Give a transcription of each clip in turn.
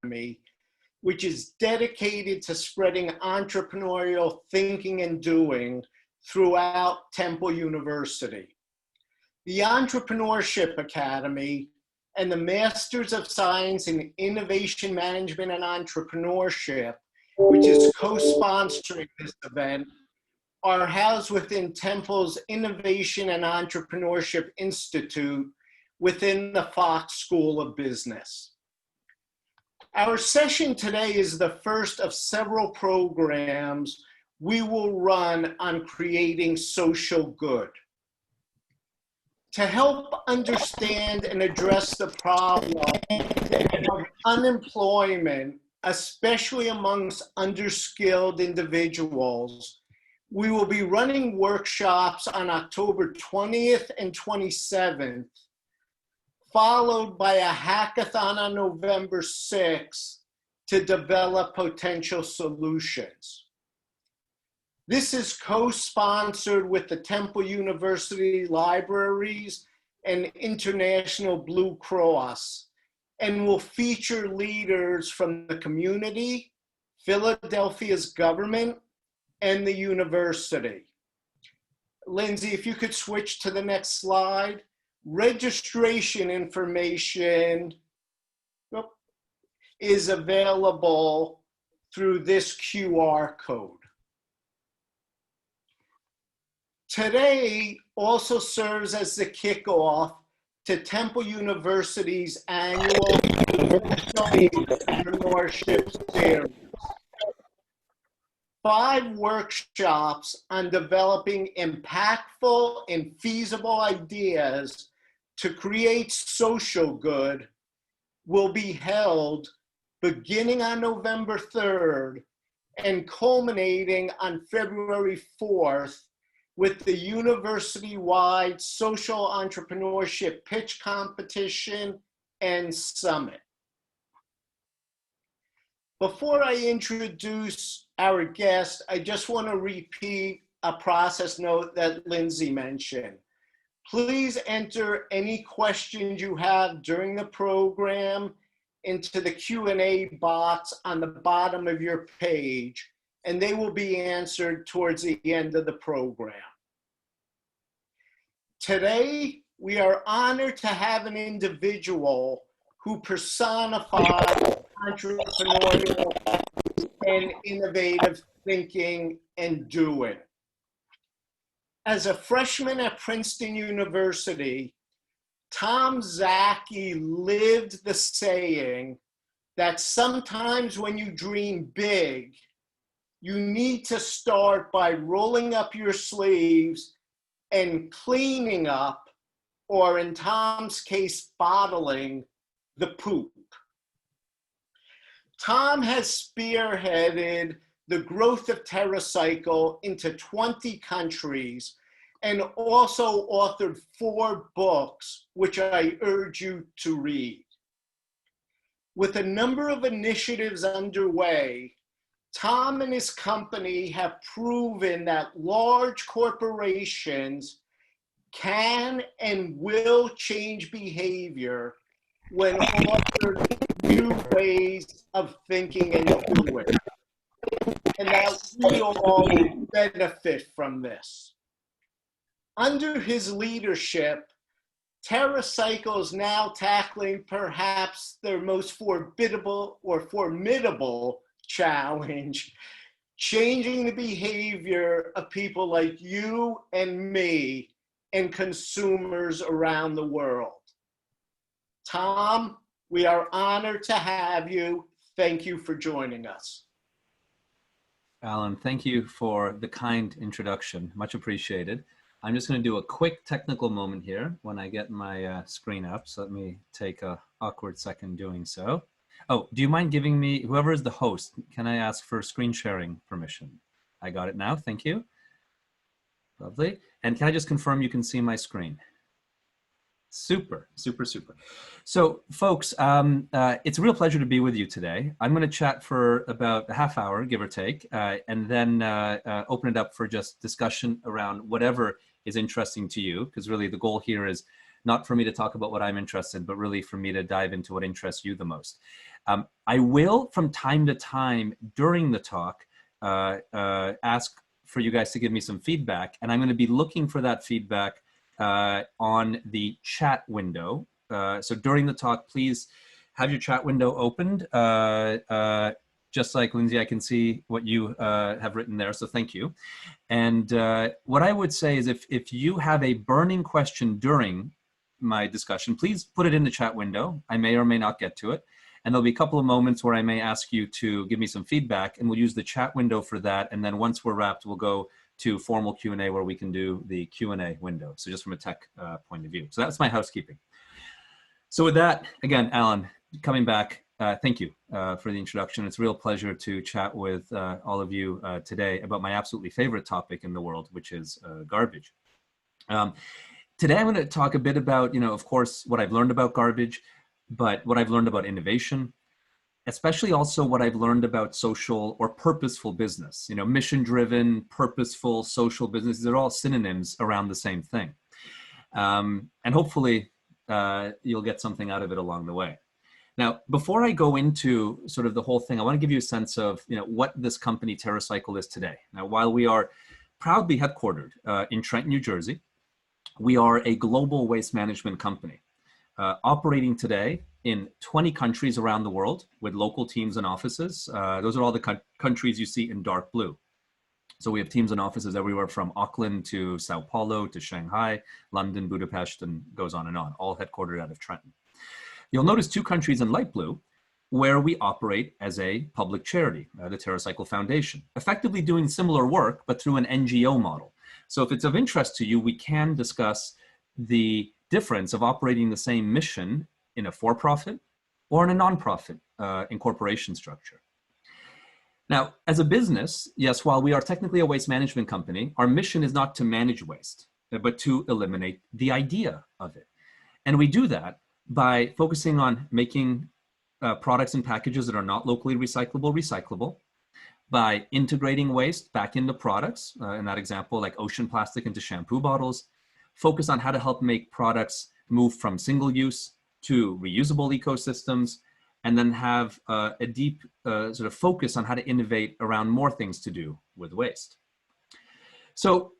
Academy, which is dedicated to spreading entrepreneurial thinking and doing throughout Temple University. The Entrepreneurship Academy and the Masters of Science in Innovation Management and Entrepreneurship, which is co-sponsoring this event, are housed within Temple's Innovation and Entrepreneurship Institute within the Fox School of Business. Our session today is the first of several programs we will run on creating social good. To help understand and address the problem of unemployment, especially amongst underskilled individuals, we will be running workshops on October 20th and 27th, followed by a hackathon on November 6th to develop potential solutions. This is co-sponsored with the Temple University Libraries and International Blue Cross, and will feature leaders from the community, Philadelphia's government, and the university. Lindsay, if you could switch to the next slide. Registration information is available through this QR code. Today also serves as the kickoff to Temple University's annual entrepreneurship series. 5 workshops on developing impactful and feasible ideas to create social good will be held beginning on November 3rd and culminating on February 4th with the university-wide social entrepreneurship pitch competition and summit. Before I introduce our guest, I just want to repeat a process note that Lindsay mentioned. Please enter any questions you have during the program into the Q&A box on the bottom of your page, and they will be answered towards the end of the program. Today, we are honored to have an individual who personifies entrepreneurial and innovative thinking and doing. As a freshman at Princeton University, Tom Szaky lived the saying that sometimes when you dream big, you need to start by rolling up your sleeves and cleaning up, or in Tom's case, bottling the poop. Tom has spearheaded the growth of TerraCycle into 20 countries and also authored 4 books, which I urge you to read. With a number of initiatives underway, Tom and his company have proven that large corporations can and will change behavior when offered new ways of thinking and doing, and that we all benefit from this. Under his leadership, TerraCycle is now tackling perhaps their most formidable challenge, changing the behavior of people like you and me and consumers around the world. Tom, we are honored to have you. Thank you for joining us. Alan, thank you for the kind introduction. Much appreciated. I'm just going to do a quick technical moment here when I get my screen up. So let me take an awkward second doing so. Oh, do you mind giving me, whoever is the host, can I ask for screen sharing permission? I got it now. Thank you. Lovely. And can I just confirm you can see my screen? Super, super, super. So folks, it's a real pleasure to be with you today. I'm going to chat for about a half hour, give or take, and then open it up for just discussion around whatever is interesting to you, because really the goal here is not for me to talk about what I'm interested in, but really for me to dive into what interests you the most. I will, from time to time during the talk, ask for you guys to give me some feedback, and I'm going to be looking for that feedback on the chat window. So during the talk, please have your chat window opened. Just like Lindsay, I can see what you have written there, so thank you. And what I would say is if you have a burning question during my discussion, please put it in the chat window. I may or may not get to it. And there'll be a couple of moments where I may ask you to give me some feedback, and we'll use the chat window for that. And then once we're wrapped, we'll go to formal Q&A where we can do the Q&A window. So just from a tech point of view. So that's my housekeeping. So with that, again, Alan, coming back, thank you for the introduction. It's a real pleasure to chat with all of you today about my absolutely favorite topic in the world, which is garbage. Today, I'm going to talk a bit about, of course, what I've learned about garbage, but what I've learned about innovation, especially also what I've learned about social or purposeful business. Mission-driven, purposeful, social businesses are all synonyms around the same thing. And hopefully, you'll get something out of it along the way. Now, before I go into sort of the whole thing, I want to give you a sense of what this company TerraCycle is today. Now, while we are proudly headquartered in Trenton, New Jersey, we are a global waste management company operating today in 20 countries around the world with local teams and offices. Those are all the countries you see in dark blue. So we have teams and offices everywhere from Auckland to Sao Paulo to Shanghai, London, Budapest, and goes on, all headquartered out of Trenton. You'll notice 2 countries in light blue where we operate as a public charity, the TerraCycle Foundation, effectively doing similar work, but through an NGO model. So if it's of interest to you, we can discuss the difference of operating the same mission in a for-profit or in a non-profit incorporation structure. Now, as a business, yes, while we are technically a waste management company, our mission is not to manage waste, but to eliminate the idea of it. And we do that by focusing on making products and packages that are not locally recyclable, by integrating waste back into products, in that example, like ocean plastic into shampoo bottles, focus on how to help make products move from single use to reusable ecosystems, and then have a deep sort of focus on how to innovate around more things to do with waste. So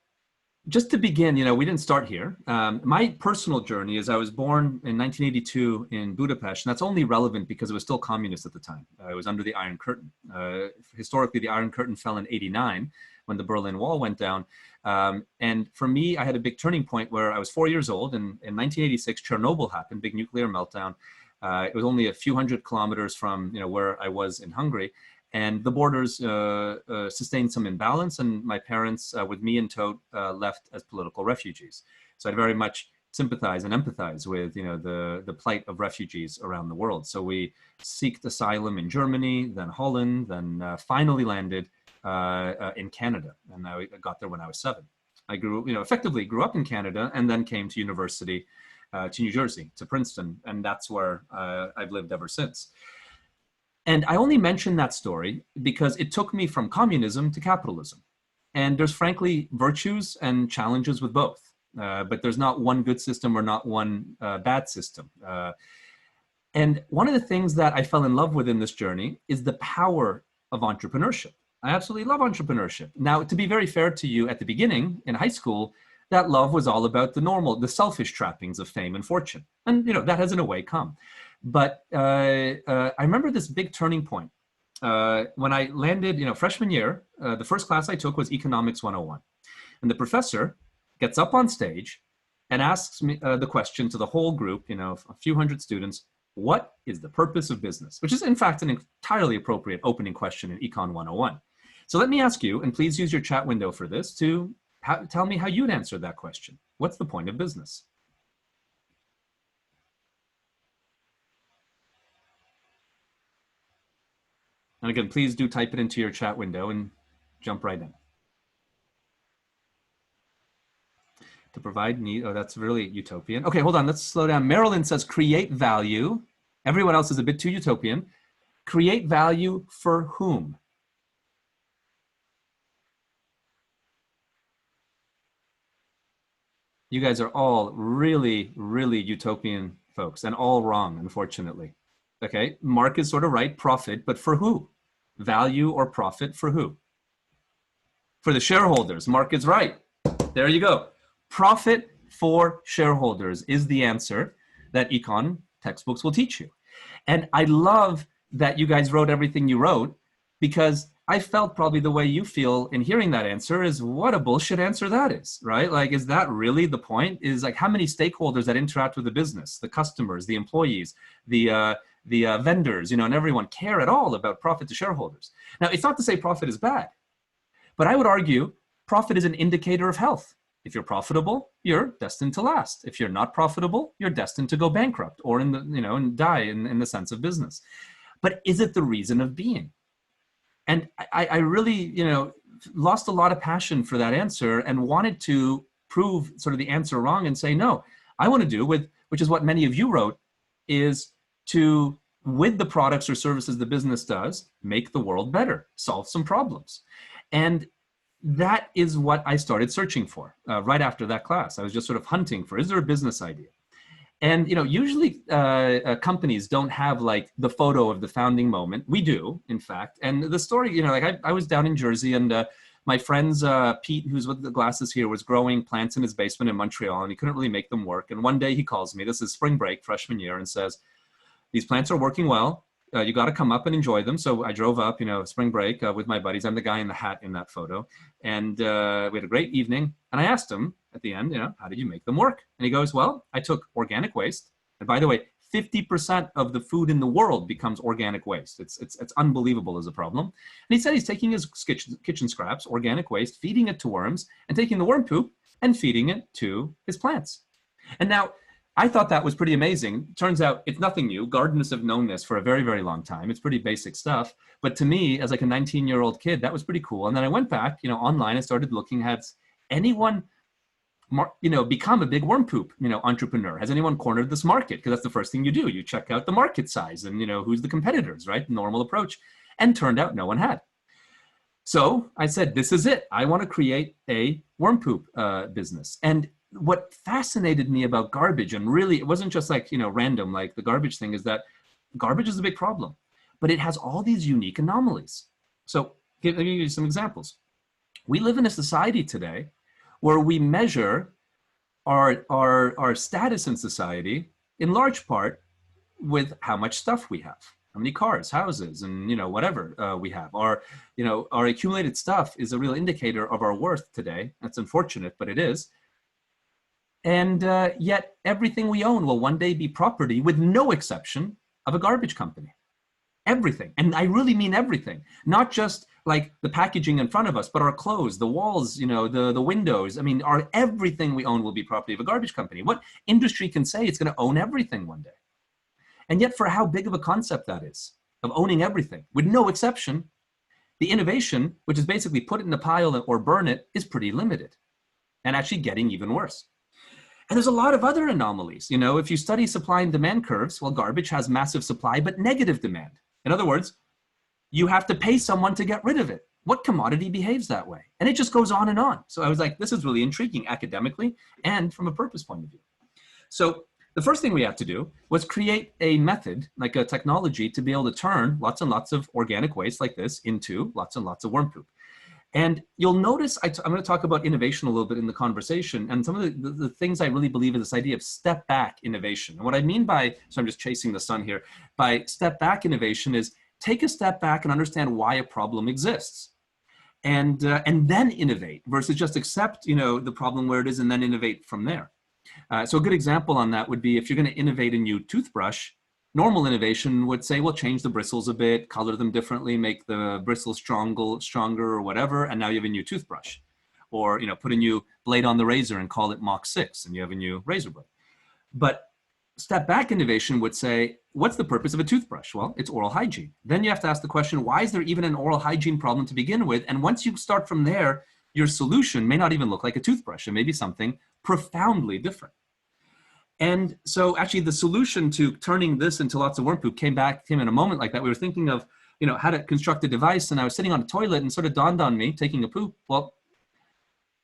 just to begin, we didn't start here. My personal journey is I was born in 1982 in Budapest, and that's only relevant because it was still communist at the time. It was under the Iron Curtain. Historically, the Iron Curtain fell in '89 when the Berlin Wall went down. And for me, I had a big turning point where I was 4 years old, and in 1986, Chernobyl happened, big nuclear meltdown. It was only a few hundred kilometers from where I was in Hungary. And the borders sustained some imbalance, and my parents, with me in tow, left as political refugees. So I very much sympathize and empathize with the plight of refugees around the world. So we sought asylum in Germany, then Holland, then finally landed in Canada, and I got there when I was 7. I effectively grew up in Canada, and then came to university to New Jersey, to Princeton, and that's where I've lived ever since. And I only mention that story because it took me from communism to capitalism. And there's frankly virtues and challenges with both. But there's not one good system or not one bad system. And one of the things that I fell in love with in this journey is the power of entrepreneurship. I absolutely love entrepreneurship. Now, to be very fair to you, at the beginning in high school, that love was all about the selfish trappings of fame and fortune. And that has in a way come. But I remember this big turning point when I landed, freshman year. The first class I took was Economics 101. And the professor gets up on stage and asks me the question to the whole group, a few hundred students, what is the purpose of business? Which is, in fact, an entirely appropriate opening question in Econ 101. So let me ask you, and please use your chat window for this, to tell me how you'd answer that question. What's the point of business? And again, please do type it into your chat window and jump right in. To provide need, oh, that's really utopian. Okay, hold on, let's slow down. Marilyn says create value. Everyone else is a bit too utopian. Create value for whom? You guys are all really, really utopian folks, and all wrong, unfortunately. Okay, Mark is sort of right, profit, but for who? Value or profit for who? For the shareholders. Mark is right. There you go. Profit for shareholders is the answer that econ textbooks will teach you. And I love that you guys wrote everything you wrote, because I felt probably the way you feel in hearing that answer is, what a bullshit answer that is, right? Like, is that really the point? Is like, how many stakeholders that interact with the business, the customers, the employees, the vendors, you know, and everyone care at all about profit to shareholders? Now, it's not to say profit is bad, but I would argue profit is an indicator of health. If you're profitable, you're destined to last. If you're not profitable, you're destined to go bankrupt or in the, you know, and die in the sense of business. But is it the reason of being? And I really, you know, lost a lot of passion for that answer and wanted to prove sort of the answer wrong and say, no, I want to do with, which is what many of you wrote, is to, with the products or services the business does, make the world better, solve some problems. And that is what I started searching for right after that class. I was just sort of hunting for, is there a business idea? And, you know, usually companies don't have like the photo of the founding moment. We do, in fact. And the story, you know, like I was down in Jersey, and my friend's Pete, who's with the glasses here, was growing plants in his basement in Montreal, and he couldn't really make them work. And one day he calls me, this is spring break, freshman year, and says, these plants are working well. You got to come up and enjoy them. So I drove up, you know, spring break with my buddies. I'm the guy in the hat in that photo. And we had a great evening. And I asked him at the end, you know, how did you make them work? And he goes, well, I took organic waste. And by the way, 50% of the food in the world becomes organic waste. It's unbelievable as a problem. And he said he's taking his kitchen scraps, organic waste, feeding it to worms, and taking the worm poop and feeding it to his plants. And now, I thought that was pretty amazing. Turns out it's nothing new. Gardeners have known this for a very, very long time. It's pretty basic stuff. But to me, as like a 19-year-old kid, that was pretty cool. And then I went back, you know, online and started looking, has anyone, you know, become a big worm poop, you know, entrepreneur? Has anyone cornered this market? Because that's the first thing you do. You check out the market size and, you know, who's the competitors, right? Normal approach. And turned out no one had. So I said, this is it. I want to create a worm poop business. And what fascinated me about garbage, and really it wasn't just like, you know, random, like the garbage thing, is that garbage is a big problem, but it has all these unique anomalies. So let me give you some examples. We live in a society today where we measure our status in society in large part with how much stuff we have, how many cars, houses, and, you know, whatever we have. Our accumulated stuff is a real indicator of our worth today. That's unfortunate, but it is. And yet everything we own will one day be property, with no exception, of a garbage company. Everything. And I really mean everything. Not just like the packaging in front of us, but our clothes, the walls, you know, the windows. I mean, everything we own will be property of a garbage company. What industry can say it's going to own everything one day? And yet, for how big of a concept that is, of owning everything, with no exception, the innovation, which is basically put it in a pile or burn it, is pretty limited and actually getting even worse. And there's a lot of other anomalies. You know, if you study supply and demand curves, well, garbage has massive supply, but negative demand. In other words, you have to pay someone to get rid of it. What commodity behaves that way? And it just goes on and on. So I was like, this is really intriguing academically and from a purpose point of view. So the first thing we had to do was create a method, like a technology, to be able to turn lots and lots of organic waste like this into lots and lots of worm poop. And you'll notice, I'm going to talk about innovation a little bit in the conversation. And some of the things I really believe is this idea of step back innovation. And what I mean by, so I'm just chasing the sun here, by step back innovation is take a step back and understand why a problem exists. And then innovate versus just accept, you know, the problem where it is and then innovate from there. So a good example on that would be if you're going to innovate a new toothbrush, normal innovation would say, well, change the bristles a bit, color them differently, make the bristles stronger or whatever, and now you have a new toothbrush. Or, you know, put a new blade on the razor and call it Mach 6, and you have a new razor blade. But step back innovation would say, what's the purpose of a toothbrush? Well, it's oral hygiene. Then you have to ask the question, why is there even an oral hygiene problem to begin with? And once you start from there, your solution may not even look like a toothbrush. It may be something profoundly different. And so actually the solution to turning this into lots of worm poop came in a moment like that. We were thinking of, you know, how to construct a device, and I was sitting on a toilet and sort of dawned on me, taking a poop, well,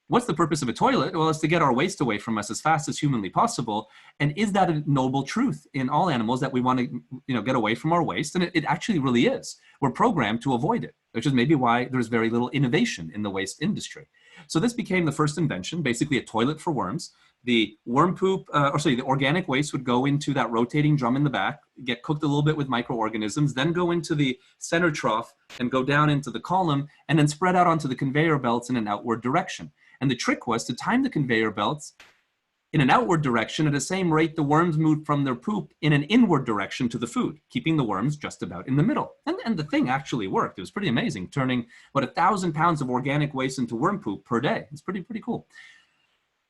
what's the purpose of a toilet? Well, it's to get our waste away from us as fast as humanly possible. And is that a noble truth in all animals, that we want to, get away from our waste? And it actually really is. We're programmed to avoid it, which is maybe why there's very little innovation in the waste industry. So this became the first invention, basically a toilet for worms. The worm poop, the organic waste would go into that rotating drum in the back, get cooked a little bit with microorganisms, then go into the center trough and go down into the column, and then spread out onto the conveyor belts in an outward direction. And the trick was to time the conveyor belts in an outward direction at the same rate the worms moved from their poop in an inward direction to the food, keeping the worms just about in the middle. And the thing actually worked. It was pretty amazing, turning 1,000 pounds of organic waste into worm poop per day. It's pretty cool.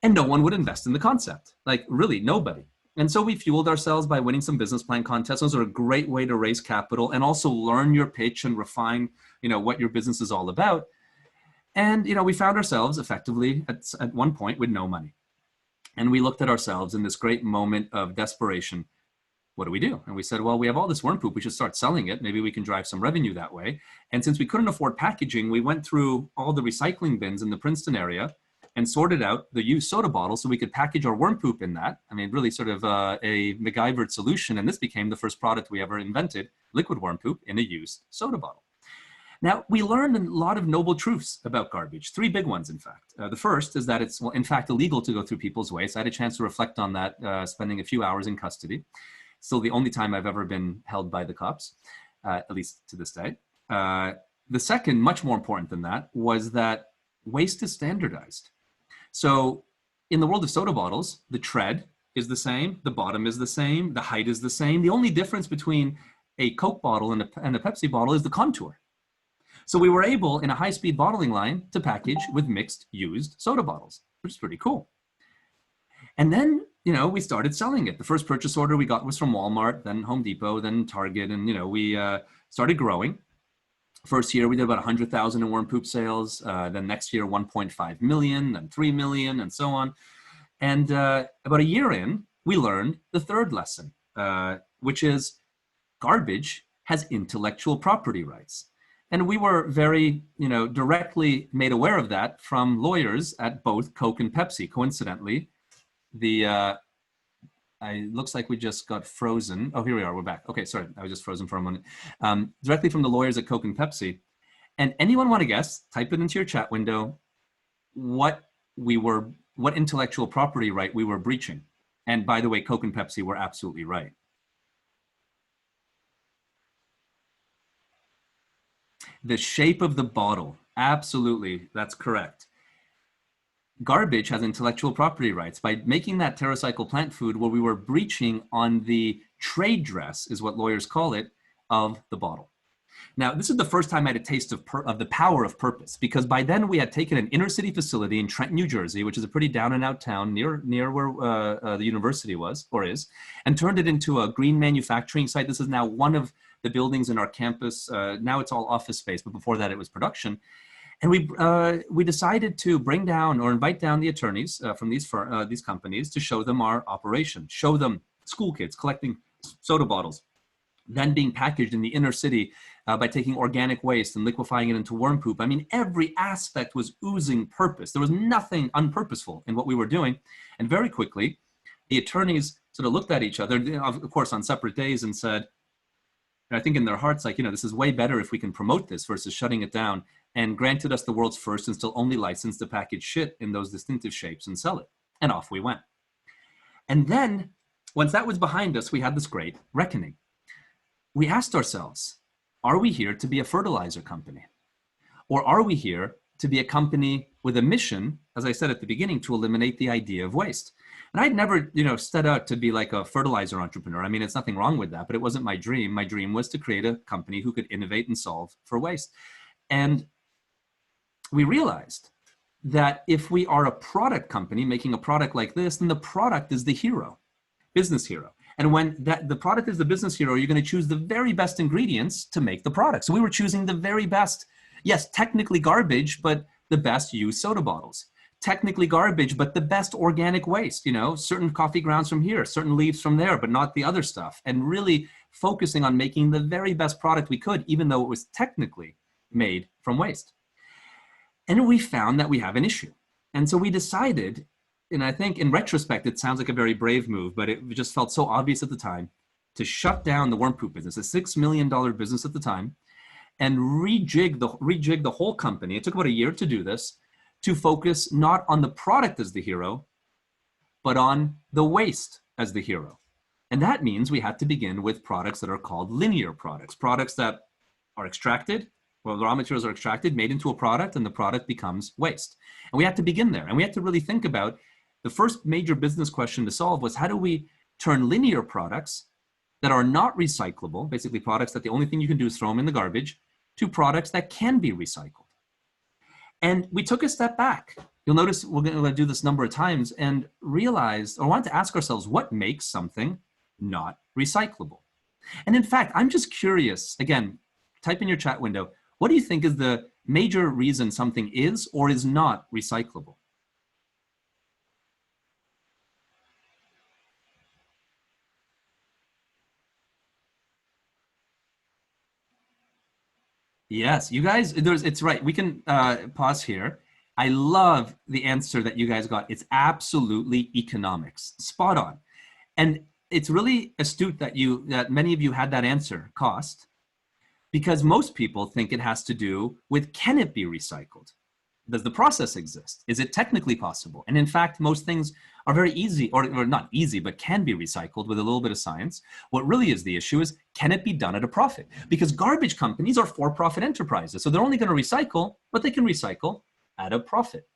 And no one would invest in the concept, like really nobody. And so we fueled ourselves by winning some business plan contests. Those are a great way to raise capital and also learn your pitch and refine, what your business is all about. And, we found ourselves effectively at one point with no money. And we looked at ourselves in this great moment of desperation. What do we do? And we said, well, we have all this worm poop. We should start selling it. Maybe we can drive some revenue that way. And since we couldn't afford packaging, we went through all the recycling bins in the Princeton area and sorted out the used soda bottles so we could package our worm poop in that. I mean, really sort of a MacGyvered solution. And this became the first product we ever invented, liquid worm poop in a used soda bottle. Now, we learned a lot of noble truths about garbage, 3 big ones, in fact. The first is that it's, in fact, illegal to go through people's waste. I had a chance to reflect on that, spending a few hours in custody. Still the only time I've ever been held by the cops, at least to this day. The second, much more important than that, was that waste is standardized. So in the world of soda bottles, the tread is the same, the bottom is the same, the height is the same. The only difference between a Coke bottle and a Pepsi bottle is the contour. So we were able, in a high-speed bottling line, to package with mixed used soda bottles, which is pretty cool. And then, we started selling it. The first purchase order we got was from Walmart, then Home Depot, then Target, and, we started growing. First year, we did about 100,000 in worm poop sales. Then next year, 1.5 million, then 3 million, and so on. And about a year in, we learned the third lesson, which is garbage has intellectual property rights. And we were very, directly made aware of that from lawyers at both Coke and Pepsi. Coincidentally, it looks like we just got frozen. Oh, here we are, we're back. Okay, sorry, I was just frozen for a moment. Directly from the lawyers at Coke and Pepsi. And anyone want to guess, type it into your chat window, what intellectual property right we were breaching. And by the way, Coke and Pepsi were absolutely right. The shape of the bottle, absolutely, that's correct. Garbage has intellectual property rights. By making that TerraCycle plant food, where we were breaching on the trade dress, is what lawyers call it, of the bottle. Now, this is the first time I had a taste of the power of purpose, because by then we had taken an inner city facility in Trenton, New Jersey, which is a pretty down and out town near where the university was or is, and turned it into a green manufacturing site. This is now one of the buildings in our campus. Now it's all office space, but before that it was production. And we decided to bring down or invite down the attorneys from these companies to show them our operation, show them school kids collecting soda bottles, then being packaged in the inner city by taking organic waste and liquefying it into worm poop. I mean, every aspect was oozing purpose. There was nothing unpurposeful in what we were doing. And very quickly, the attorneys sort of looked at each other, of course, on separate days, and said, I think in their hearts, like, this is way better if we can promote this versus shutting it down, and granted us the world's first and still only license to package shit in those distinctive shapes and sell it. And off we went. And then, once that was behind us, we had this great reckoning. We asked ourselves, are we here to be a fertilizer company? Or are we here to be a company with a mission, as I said at the beginning, to eliminate the idea of waste? And I'd never, set out to be like a fertilizer entrepreneur. I mean, it's nothing wrong with that, but it wasn't my dream. My dream was to create a company who could innovate and solve for waste. And we realized that if we are a product company making a product like this, then the product is the hero, business hero. And when the product is the business hero, you're going to choose the very best ingredients to make the product. So we were choosing the very best, yes, technically garbage, but the best used soda bottles. Technically garbage, but the best organic waste, certain coffee grounds from here, certain leaves from there, but not the other stuff. And really focusing on making the very best product we could, even though it was technically made from waste. And we found that we have an issue. And so we decided, and I think in retrospect, it sounds like a very brave move, but it just felt so obvious at the time, to shut down the worm poop business, a $6 million business at the time, and rejig the whole company. It took about a year to do this, to focus not on the product as the hero, but on the waste as the hero. And that means we had to begin with products that are called linear products, products that are extracted, well, the raw materials are extracted, made into a product, and the product becomes waste. And we had to begin there. And we had to really think about, the first major business question to solve was, how do we turn linear products that are not recyclable, basically products that the only thing you can do is throw them in the garbage, to products that can be recycled? And we took a step back. You'll notice we're going to do this a number of times, and realized, or wanted to ask ourselves, what makes something not recyclable? And in fact, I'm just curious, again, type in your chat window, what do you think is the major reason something is or is not recyclable? Yes, you guys, it's right. We can pause here. I love the answer that you guys got. It's absolutely economics, spot on. And it's really astute that many of you had that answer, cost, because most people think it has to do with, can it be recycled? Does the process exist? Is it technically possible? And in fact, most things are very easy, or not easy, but can be recycled with a little bit of science. What really is the issue is, can it be done at a profit? Because garbage companies are for-profit enterprises. So they're only going to recycle, but they can recycle at a profit.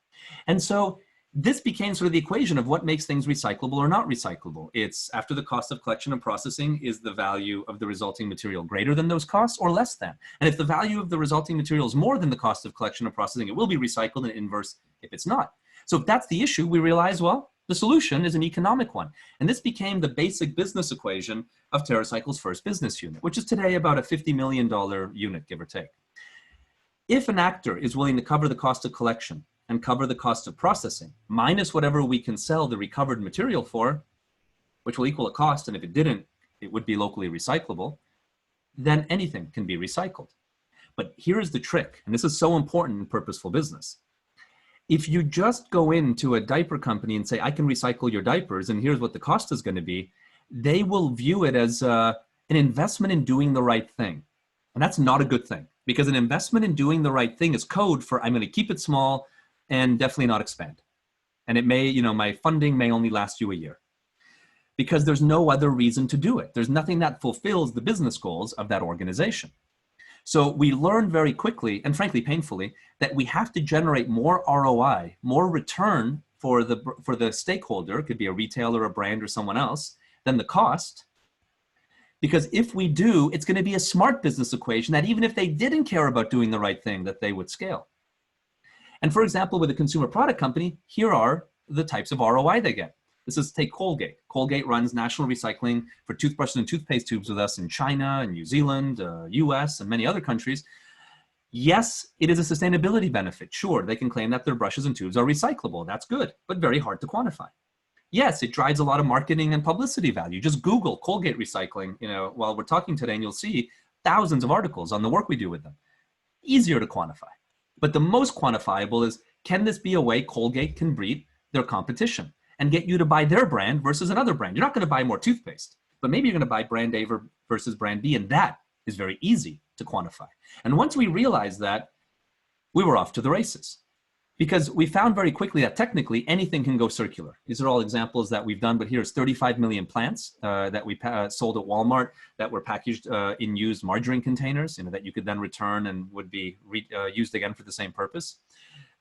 And so this became sort of the equation of what makes things recyclable or not recyclable. It's, after the cost of collection and processing, is the value of the resulting material greater than those costs or less than? And if the value of the resulting material is more than the cost of collection and processing, it will be recycled, and inverse if it's not. So if that's the issue, we realize, well, the solution is an economic one. And this became the basic business equation of TerraCycle's first business unit, which is today about a $50 million unit, give or take. If an actor is willing to cover the cost of collection and cover the cost of processing, minus whatever we can sell the recovered material for, which will equal a cost, and if it didn't, it would be locally recyclable, then anything can be recycled. But here's the trick, and this is so important in purposeful business. If you just go into a diaper company and say, I can recycle your diapers, and here's what the cost is going to be, they will view it as an investment in doing the right thing. And that's not a good thing, because an investment in doing the right thing is code for, I'm going to keep it small and definitely not expand. And it may, my funding may only last you a year, because there's no other reason to do it. There's nothing that fulfills the business goals of that organization. So we learned very quickly, and frankly painfully, that we have to generate more ROI, more return for the stakeholder, it could be a retailer, a brand, or someone else, than the cost. Because if we do, it's going to be a smart business equation that even if they didn't care about doing the right thing, that they would scale. And for example, with a consumer product company, here are the types of ROI they get. This is, take Colgate. Colgate runs national recycling for toothbrushes and toothpaste tubes with us in China and New Zealand, US, and many other countries. Yes, it is a sustainability benefit. Sure, they can claim that their brushes and tubes are recyclable. That's good, but very hard to quantify. Yes, it drives a lot of marketing and publicity value. Just Google Colgate recycling, while we're talking today, and you'll see thousands of articles on the work we do with them. Easier to quantify. But the most quantifiable is, can this be a way Colgate can beat their competition and get you to buy their brand versus another brand? You're not going to buy more toothpaste, but maybe you're going to buy brand A versus brand B, and that is very easy to quantify. And once we realized that, we were off to the races, because we found very quickly that technically anything can go circular. These are all examples that we've done, but here's 35 million plants that we sold at Walmart that were packaged in used margarine containers, that you could then return and would be used again for the same purpose.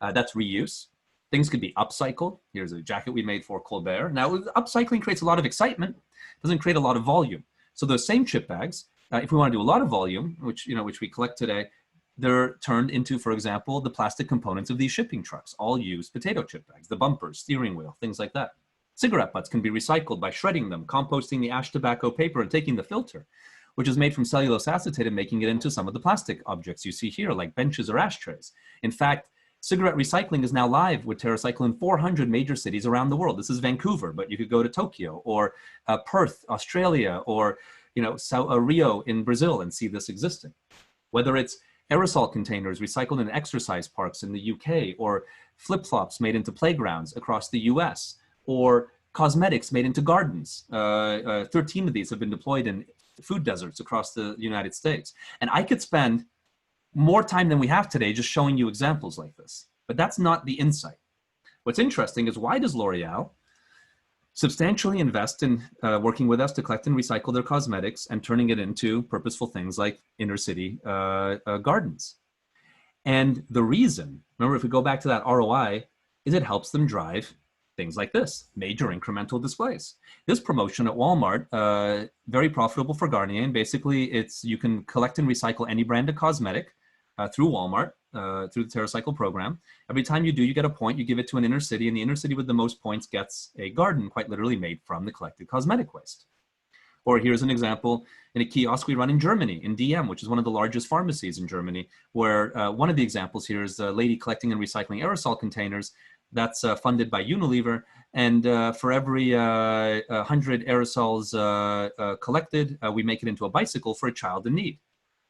That's reuse. Things could be upcycled. Here's a jacket we made for Colbert. Now, upcycling creates a lot of excitement, doesn't create a lot of volume. So those same chip bags, if we want to do a lot of volume, which we collect today, they're turned into, for example, the plastic components of these shipping trucks, all used potato chip bags, the bumpers, steering wheel, things like that. Cigarette butts can be recycled by shredding them, composting the ash tobacco paper, and taking the filter, which is made from cellulose acetate, and making it into some of the plastic objects you see here, like benches or ashtrays. In fact, cigarette recycling is now live with TerraCycle in 400 major cities around the world. This is Vancouver, but you could go to Tokyo or Perth, Australia, or Rio in Brazil and see this existing. Whether it's aerosol containers recycled in exercise parks in the UK, or flip-flops made into playgrounds across the US, or cosmetics made into gardens. 13 of these have been deployed in food deserts across the United States. And I could spend more time than we have today just showing you examples like this. But that's not the insight. What's interesting is, why does L'Oreal substantially invest in working with us to collect and recycle their cosmetics and turning it into purposeful things like inner city gardens? And the reason, remember, if we go back to that ROI, is it helps them drive things like this, major incremental displays. This promotion at Walmart, very profitable for Garnier. And basically, you can collect and recycle any branded cosmetic through Walmart, through the TerraCycle program. Every time you do, you get a point, you give it to an inner city, and the inner city with the most points gets a garden, quite literally made from the collected cosmetic waste. Or here's an example in a kiosk we run in Germany, in DM, which is one of the largest pharmacies in Germany, where one of the examples here is a lady collecting and recycling aerosol containers. That's funded by Unilever. And for every 100 aerosols collected, we make it into a bicycle for a child in need.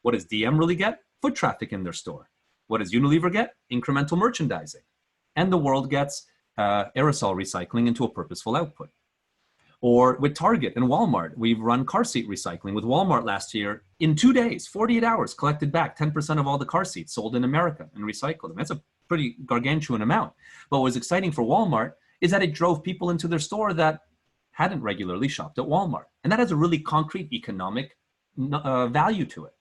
What does DM really get? Foot traffic in their store. What does Unilever get? Incremental merchandising. And the world gets aerosol recycling into a purposeful output. Or with Target and Walmart, we've run car seat recycling. With Walmart last year, in 2 days, 48 hours, collected back 10% of all the car seats sold in America and recycled them. That's a pretty gargantuan amount. But what was exciting for Walmart is that it drove people into their store that hadn't regularly shopped at Walmart. And that has a really concrete economic value to it.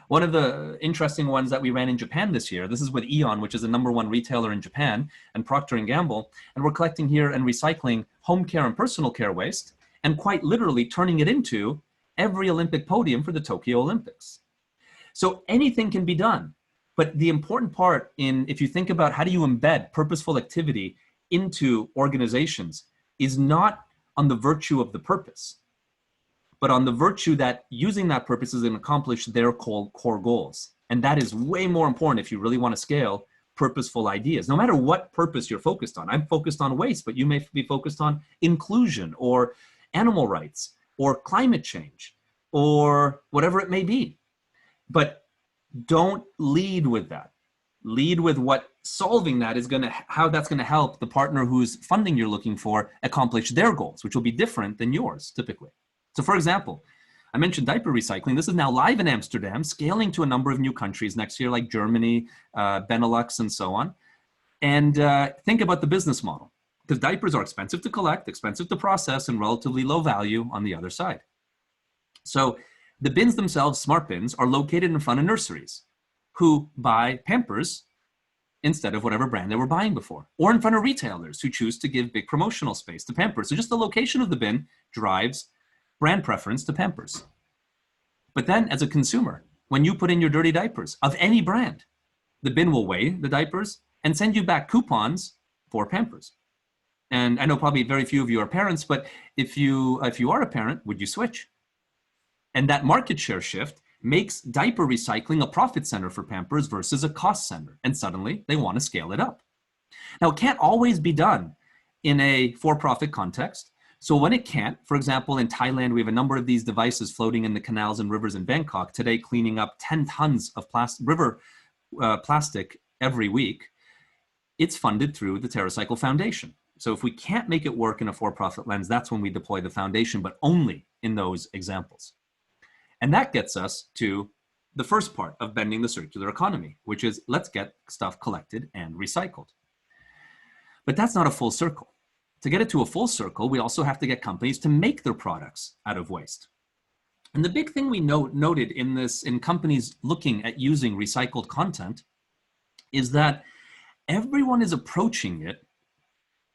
One of the interesting ones that we ran in Japan this year, this is with Aeon, which is the #1 retailer in Japan, and Procter & Gamble, and we're collecting here and recycling home care and personal care waste, and quite literally turning it into every Olympic podium for the Tokyo Olympics. So anything can be done, but the important part if you think about how do you embed purposeful activity into organizations, is not on the virtue of the purpose, but on the virtue that using that purpose is going to accomplish their core goals. And that is way more important if you really want to scale purposeful ideas, no matter what purpose you're focused on. I'm focused on waste, but you may be focused on inclusion or animal rights or climate change or whatever it may be. But don't lead with that. Lead with what solving that is going to, how that's going to help the partner whose funding you're looking for accomplish their goals, which will be different than yours typically. So for example, I mentioned diaper recycling. This is now live in Amsterdam, scaling to a number of new countries next year, like Germany, Benelux, and so on. And think about the business model, because diapers are expensive to collect, expensive to process, and relatively low value on the other side. So the bins themselves, smart bins, are located in front of nurseries who buy Pampers instead of whatever brand they were buying before, or in front of retailers who choose to give big promotional space to Pampers. So just the location of the bin drives brand preference to Pampers. But then as a consumer, when you put in your dirty diapers of any brand, the bin will weigh the diapers and send you back coupons for Pampers. And I know probably very few of you are parents, but if you are a parent, would you switch? And that market share shift makes diaper recycling a profit center for Pampers versus a cost center. And suddenly they want to scale it up. Now, it can't always be done in a for-profit context. So when it can't, for example, in Thailand, we have a number of these devices floating in the canals and rivers in Bangkok today, cleaning up 10 tons of river plastic every week. It's funded through the TerraCycle Foundation. So if we can't make it work in a for-profit lens, that's when we deploy the foundation, but only in those examples. And that gets us to the first part of bending the circular economy, which is let's get stuff collected and recycled. But that's not a full circle. To get it to a full circle, we also have to get companies to make their products out of waste. And the big thing we noted in companies looking at using recycled content is that everyone is approaching it,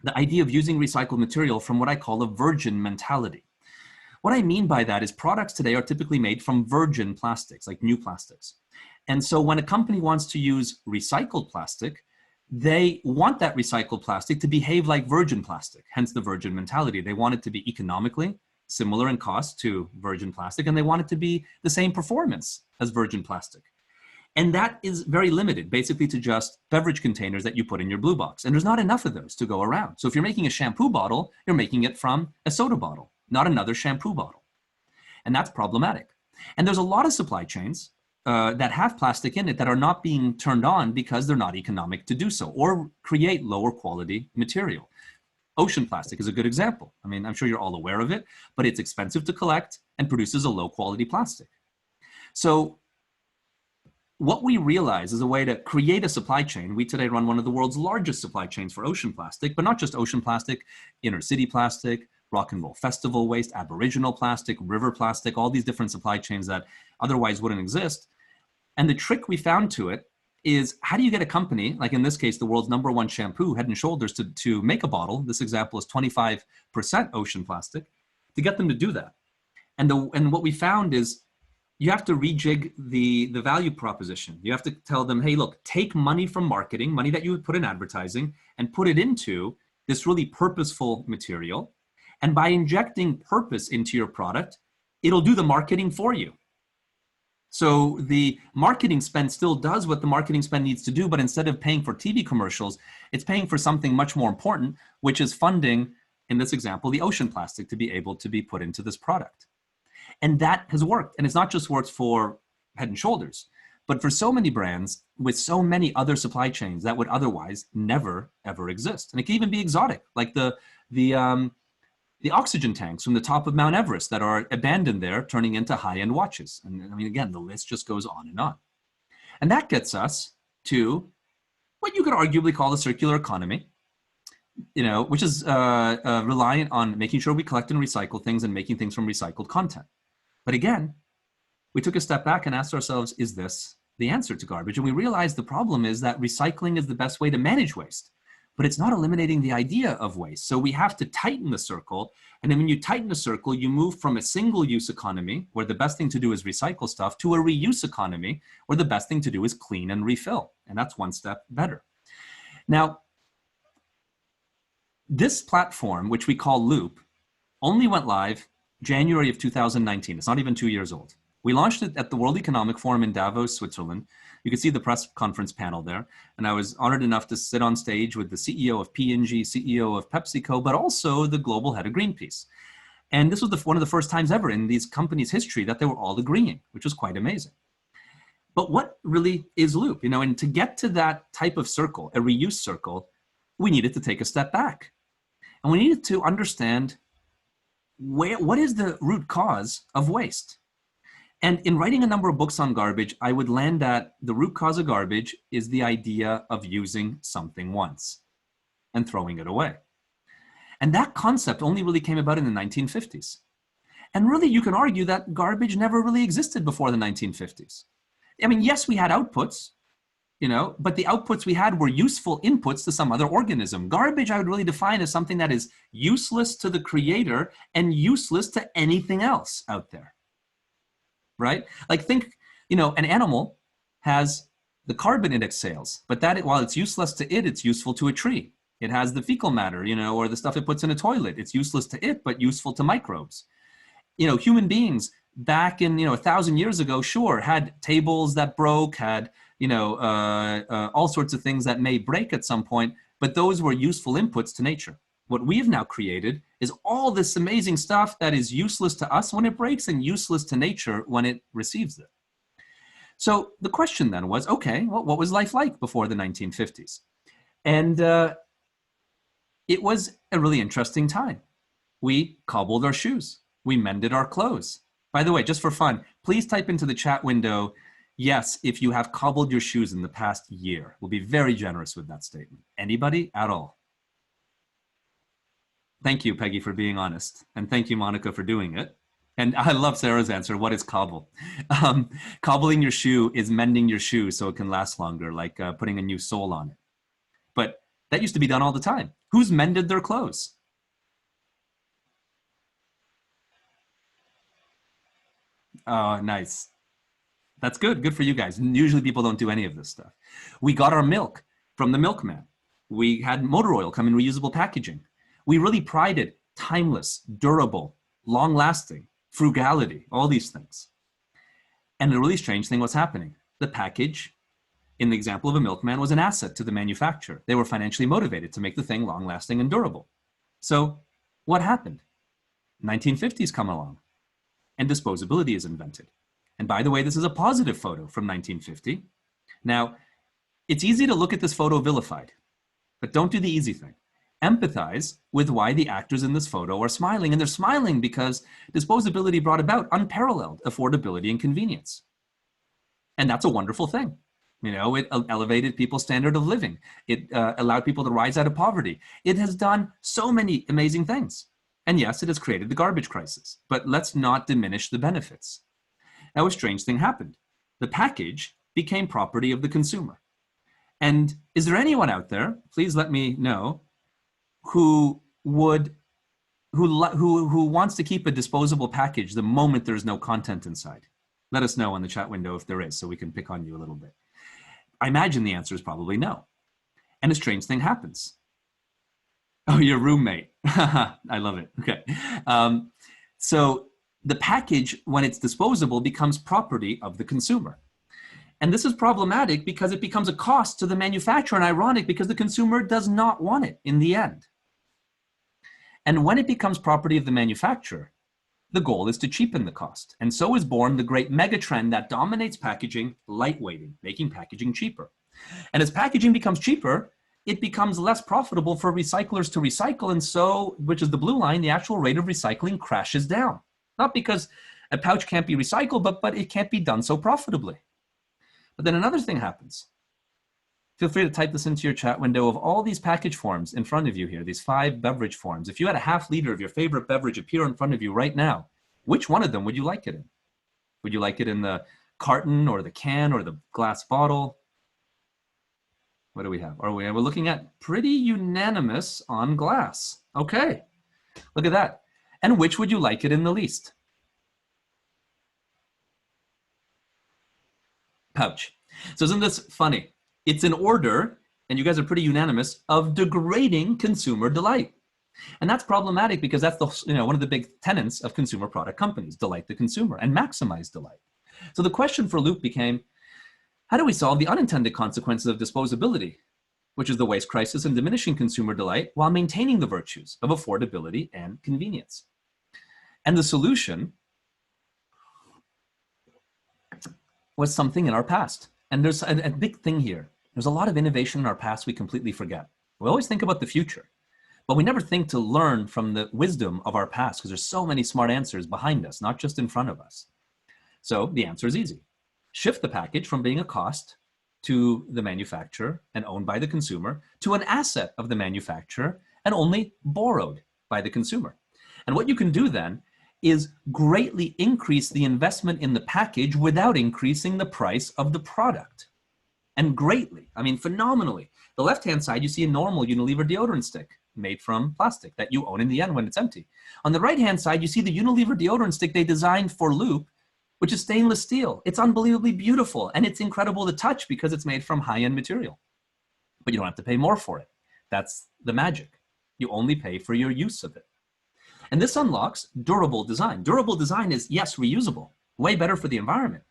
the idea of using recycled material, from what I call a virgin mentality. What I mean by that is products today are typically made from virgin plastics, like new plastics. And so when a company wants to use recycled plastic, they want that recycled plastic to behave like virgin plastic, hence the virgin mentality. They want it to be economically similar in cost to virgin plastic, and they want it to be the same performance as virgin plastic. And that is very limited, basically to just beverage containers that you put in your blue box. And there's not enough of those to go around. So if you're making a shampoo bottle, you're making it from a soda bottle, not another shampoo bottle. And that's problematic. And there's a lot of supply chains that have plastic in it that are not being turned on because they're not economic to do so or create lower quality material. Ocean plastic is a good example. I mean, I'm sure you're all aware of it, but it's expensive to collect and produces a low quality plastic. So what we realize is a way to create a supply chain. We today run one of the world's largest supply chains for ocean plastic, but not just ocean plastic, inner city plastic, rock and roll festival waste, Aboriginal plastic, river plastic, all these different supply chains that otherwise wouldn't exist. And the trick we found to it is, how do you get a company, like in this case, the world's #1 shampoo, Head & Shoulders, to make a bottle? This example is 25% ocean plastic, to get them to do that. And what we found is you have to rejig the value proposition. You have to tell them, hey, look, take money from marketing, money that you would put in advertising, and put it into this really purposeful material. And by injecting purpose into your product, it'll do the marketing for you. So the marketing spend still does what the marketing spend needs to do, but instead of paying for TV commercials, it's paying for something much more important, which is funding, in this example, the ocean plastic to be able to be put into this product. And that has worked. And it's not just worked for Head & Shoulders, but for so many brands with so many other supply chains that would otherwise never, ever exist. And it can even be exotic, like the oxygen tanks from the top of Mount Everest that are abandoned there, turning into high-end watches. And I mean, again, the list just goes on and on. And that gets us to what you could arguably call the circular economy, which is reliant on making sure we collect and recycle things and making things from recycled content. But again, we took a step back and asked ourselves, is this the answer to garbage? And we realized the problem is that recycling is the best way to manage waste, but it's not eliminating the idea of waste. So we have to tighten the circle. And then when you tighten the circle, you move from a single-use economy, where the best thing to do is recycle stuff, to a reuse economy, where the best thing to do is clean and refill. And that's one step better. Now, this platform, which we call Loop, only went live January of 2019. It's not even 2 years old. We launched it at the World Economic Forum in Davos, Switzerland. You can see the press conference panel there. And I was honored enough to sit on stage with the CEO of P&G, CEO of PepsiCo, but also the global head of Greenpeace. And this was one of the first times ever in these companies' history that they were all agreeing, which was quite amazing. But what really is Loop? And to get to that type of circle, a reuse circle, we needed to take a step back. And we needed to understand what is the root cause of waste. And in writing a number of books on garbage, I would land at the root cause of garbage is the idea of using something once and throwing it away. And that concept only really came about in the 1950s. And really, you can argue that garbage never really existed before the 1950s. I mean, yes, we had outputs, but the outputs we had were useful inputs to some other organism. Garbage, I would really define as something that is useless to the creator and useless to anything else out there. Right? Like think, an animal has the carbon it exhales, but while it's useless to it, it's useful to a tree. It has the fecal matter, or the stuff it puts in a toilet. It's useless to it, but useful to microbes. Human beings back in, 1,000 years ago, sure, had tables that broke, had, all sorts of things that may break at some point, but those were useful inputs to nature. What we've now created is all this amazing stuff that is useless to us when it breaks and useless to nature when it receives it. So the question then was, okay, well, what was life like before the 1950s? And it was a really interesting time. We cobbled our shoes. We mended our clothes. By the way, just for fun, please type into the chat window, yes, if you have cobbled your shoes in the past year. We'll be very generous with that statement. Anybody at all? Thank you, Peggy, for being honest. And thank you, Monica, for doing it. And I love Sarah's answer. What is cobble? Cobbling your shoe is mending your shoe so it can last longer, like putting a new sole on it. But that used to be done all the time. Who's mended their clothes? Oh, nice. That's good. Good for you guys. Usually people don't do any of this stuff. We got our milk from the milkman. We had motor oil come in reusable packaging. We really prided timeless, durable, long-lasting, frugality, all these things. And the really strange thing was happening. The package, in the example of a milkman, was an asset to the manufacturer. They were financially motivated to make the thing long-lasting and durable. So what happened? 1950s come along, and disposability is invented. And by the way, this is a positive photo from 1950. Now, it's easy to look at this photo vilified, but don't do the easy thing. Empathize with why the actors in this photo are smiling, and they're smiling because disposability brought about unparalleled affordability and convenience. And that's a wonderful thing. You know, it elevated people's standard of living. It allowed people to rise out of poverty. It has done so many amazing things. And yes, it has created the garbage crisis, but let's not diminish the benefits. Now, a strange thing happened. The package became property of the consumer. And is there anyone out there, please let me know, who wants to keep a disposable package the moment there's no content inside? Let us know on the chat window if there is, so we can pick on you a little bit. I imagine the answer is probably no. And a strange thing happens. Oh, your roommate. I love it. Okay. So the package, when it's disposable, becomes property of the consumer. And this is problematic because it becomes a cost to the manufacturer, and ironic because the consumer does not want it in the end. And when it becomes property of the manufacturer, the goal is to cheapen the cost. And so is born the great megatrend that dominates packaging, lightweighting, making packaging cheaper. And as packaging becomes cheaper, it becomes less profitable for recyclers to recycle. And so, which is the blue line, the actual rate of recycling crashes down. Not because a pouch can't be recycled, but it can't be done so profitably. But then another thing happens. Feel free to type this into your chat window. Of all these package forms in front of you here, these 5 beverage forms, if you had a half liter of your favorite beverage appear in front of you right now, which one of them would you like it in? Would you like it in the carton or the can or the glass bottle? What do we have? We're looking at pretty unanimous on glass. Okay, look at that. And which would you like it in the least? Pouch. So isn't this funny? It's an order, and you guys are pretty unanimous, of degrading consumer delight. And that's problematic because that's one of the big tenets of consumer product companies: delight the consumer and maximize delight. So the question for Loop became, how do we solve the unintended consequences of disposability, which is the waste crisis and diminishing consumer delight, while maintaining the virtues of affordability and convenience? And the solution was something in our past. And there's a big thing here. There's a lot of innovation in our past we completely forget. We always think about the future, but we never think to learn from the wisdom of our past, because there's so many smart answers behind us, not just in front of us. So the answer is easy. Shift the package from being a cost to the manufacturer and owned by the consumer to an asset of the manufacturer and only borrowed by the consumer. And what you can do then is greatly increase the investment in the package without increasing the price of the product. And greatly, I mean phenomenally. The left-hand side, you see a normal Unilever deodorant stick made from plastic that you own in the end when it's empty. On the right-hand side, you see the Unilever deodorant stick they designed for Loop, which is stainless steel. It's unbelievably beautiful, and it's incredible to touch because it's made from high-end material. But you don't have to pay more for it. That's the magic. You only pay for your use of it. And this unlocks durable design. Durable design is, yes, reusable, way better for the environment,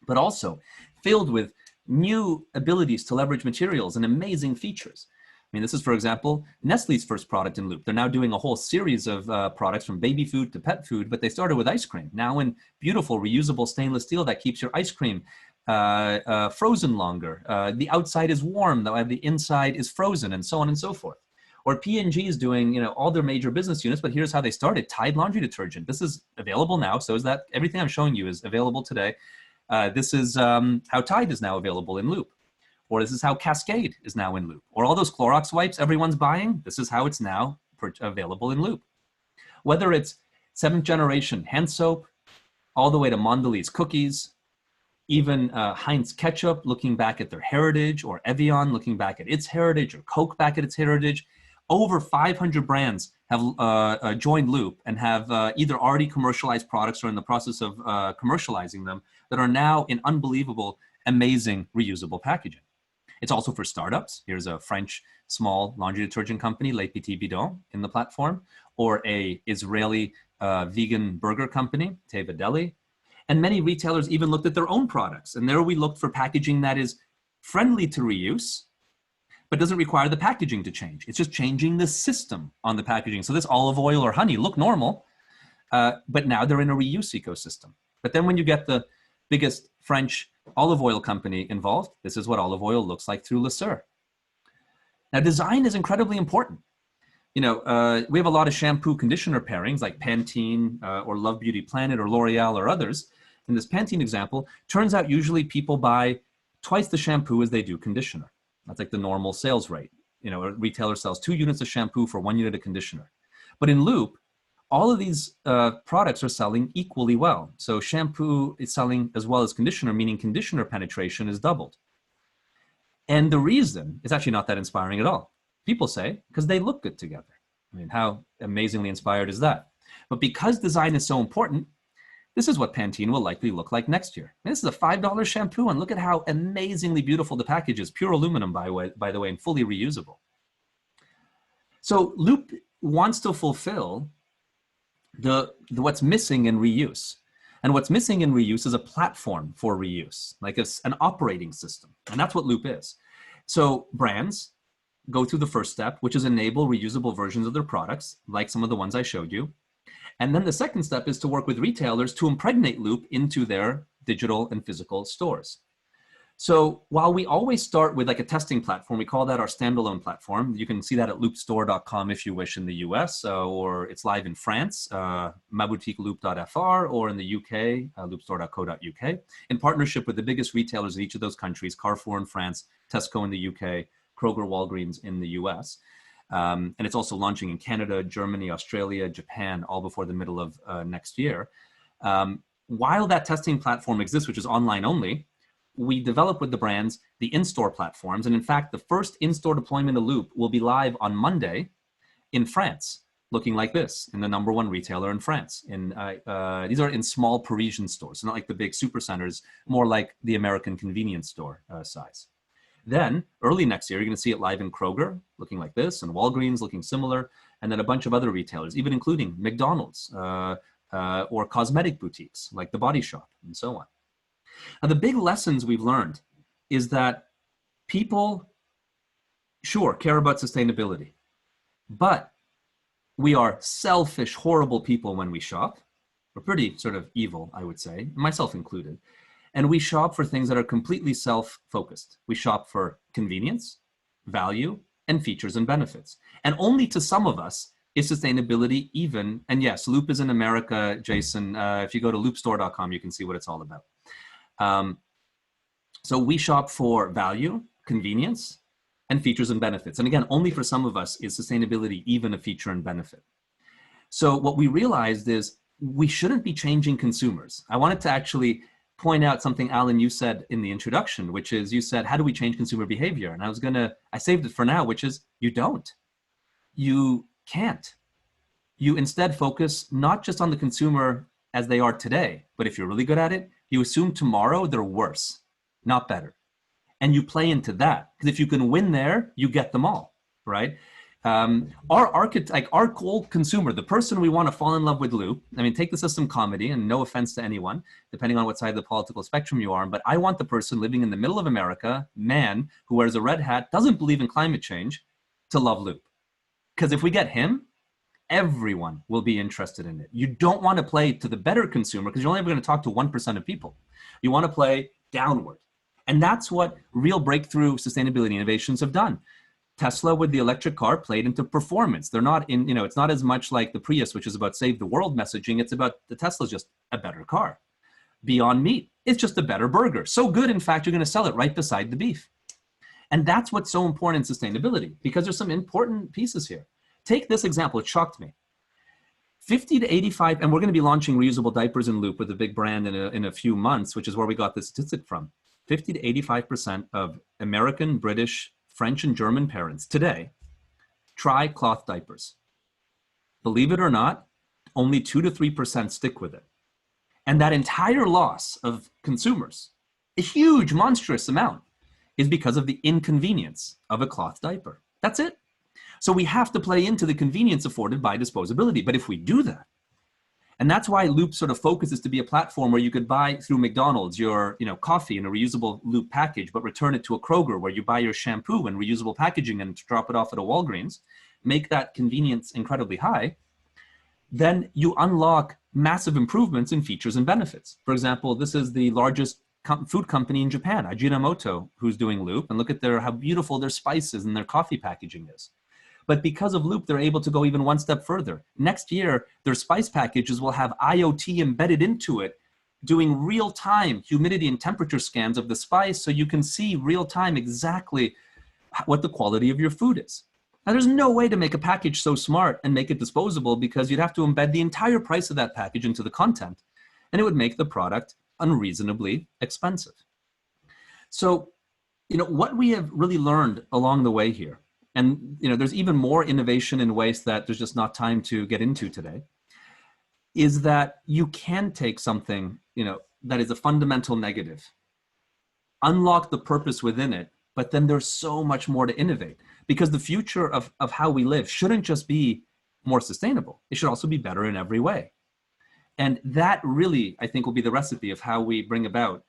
but also filled with new abilities to leverage materials and amazing features. I mean, this is, for example, Nestle's first product in Loop. They're now doing a whole series of products from baby food to pet food, but they started with ice cream. Now in beautiful reusable stainless steel that keeps your ice cream frozen longer. The outside is warm, the inside is frozen, and so on and so forth. Or P&G is doing, all their major business units, but here's how they started. Tide laundry detergent. This is available now. So is that everything I'm showing you is available today. This is how Tide is now available in Loop. Or this is how Cascade is now in Loop. Or all those Clorox wipes everyone's buying, this is how it's now available in Loop. Whether it's 7th generation hand soap, all the way to Mondelez cookies, even Heinz ketchup looking back at their heritage, or Evian looking back at its heritage, or Coke back at its heritage. Over 500 brands have joined Loop and have either already commercialized products or in the process of commercializing them that are now in unbelievable, amazing reusable packaging. It's also for startups. Here's a French small laundry detergent company, Les Petits Bidons, in the platform, or a Israeli vegan burger company, Teva Deli. And many retailers even looked at their own products. And there we looked for packaging that is friendly to reuse, but doesn't require the packaging to change. It's just changing the system on the packaging. So this olive oil or honey look normal, but now they're in a reuse ecosystem. But then when you get the biggest French olive oil company involved. This is what olive oil looks like through Le Sueur. Now, design is incredibly important. We have a lot of shampoo conditioner pairings like Pantene or Love Beauty Planet or L'Oreal or others. In this Pantene example, turns out usually people buy twice the shampoo as they do conditioner. That's like the normal sales rate. A retailer sells 2 units of shampoo for 1 unit of conditioner. But in Loop, all of these products are selling equally well. So shampoo is selling as well as conditioner, meaning conditioner penetration is doubled. And the reason is actually not that inspiring at all. People say, because they look good together. I mean, how amazingly inspired is that? But because design is so important, this is what Pantene will likely look like next year. And this is a $5 shampoo, and look at how amazingly beautiful the package is. Pure aluminum, by the way, and fully reusable. So Loop wants to fulfill what's missing in reuse. And what's missing in reuse is a platform for reuse, like an operating system. And that's what Loop is. So brands go through the first step, which is enable reusable versions of their products, like some of the ones I showed you. And then the second step is to work with retailers to impregnate Loop into their digital and physical stores. So while we always start with like a testing platform, we call that our standalone platform. You can see that at loopstore.com if you wish in the US, or it's live in France, maboutiqueloop.fr, or in the UK, loopstore.co.uk, in partnership with the biggest retailers in each of those countries, Carrefour in France, Tesco in the UK, Kroger, Walgreens in the US. And it's also launching in Canada, Germany, Australia, Japan, all before the middle of next year. While that testing platform exists, which is online only, we develop with the brands the in-store platforms. And in fact, the first in-store deployment of Loop will be live on Monday in France, looking like this, in the #1 retailer in France. These are in small Parisian stores, not like the big supercenters, more like the American convenience store size. Then early next year, you're going to see it live in Kroger, looking like this, and Walgreens looking similar, and then a bunch of other retailers, even including McDonald's or cosmetic boutiques like The Body Shop and so on. Now, the big lessons we've learned is that people, sure, care about sustainability, but we are selfish, horrible people when we shop. We're pretty sort of evil, I would say, myself included. And we shop for things that are completely self-focused. We shop for convenience, value, and features and benefits. And only to some of us is sustainability even, and yes, Loop is in America, Jason. If you go to loopstore.com, you can see what it's all about. So we shop for value, convenience, and features and benefits. And again, only for some of us is sustainability even a feature and benefit. So what we realized is we shouldn't be changing consumers. I wanted to actually point out something, Alan, you said in the introduction, which is you said, how do we change consumer behavior? And I saved it for now, which is you don't. You can't. You instead focus not just on the consumer as they are today, but if you're really good at it, you assume tomorrow they're worse, not better. And you play into that, because if you can win there, you get them all, right? Our goal consumer, the person we want to fall in love with Loop, I mean, take this as some comedy and no offense to anyone, depending on what side of the political spectrum you are, but I want the person living in the middle of America, man, who wears a red hat, doesn't believe in climate change, to love Loop. Because if we get him, everyone will be interested in it. You don't want to play to the better consumer because you're only ever going to talk to 1% of people. You want to play downward. And that's what real breakthrough sustainability innovations have done. Tesla with the electric car played into performance. They're not in, it's not as much like the Prius, which is about save the world messaging. It's about the Tesla's just a better car. Beyond Meat, it's just a better burger. So good, in fact, you're going to sell it right beside the beef. And that's what's so important in sustainability, because there's some important pieces here. Take this example, it shocked me. 50 to 85, and we're going to be launching reusable diapers in Loop with a big brand in a few months, which is where we got this statistic from. 50 to 85% of American, British, French, and German parents today try cloth diapers. Believe it or not, only 2 to 3% stick with it. And that entire loss of consumers, a huge, monstrous amount, is because of the inconvenience of a cloth diaper. That's it. So we have to play into the convenience afforded by disposability. But if we do that, and that's why Loop sort of focuses to be a platform where you could buy through McDonald's your coffee in a reusable Loop package, but return it to a Kroger where you buy your shampoo in reusable packaging and drop it off at a Walgreens, make that convenience incredibly high, then you unlock massive improvements in features and benefits. For example, this is the largest food company in Japan, Ajinomoto, who's doing Loop, and look at how beautiful their spices and their coffee packaging is. But because of Loop, they're able to go even one step further. Next year, their spice packages will have IoT embedded into it, doing real-time humidity and temperature scans of the spice, so you can see real-time exactly what the quality of your food is. Now, there's no way to make a package so smart and make it disposable, because you'd have to embed the entire price of that package into the content, and it would make the product unreasonably expensive. So, what we have really learned along the way here, and there's even more innovation in waste that there's just not time to get into today, is that you can take something, that is a fundamental negative, unlock the purpose within it, but then there's so much more to innovate, because the future of how we live shouldn't just be more sustainable. It should also be better in every way. And that really, I think, will be the recipe of how we bring about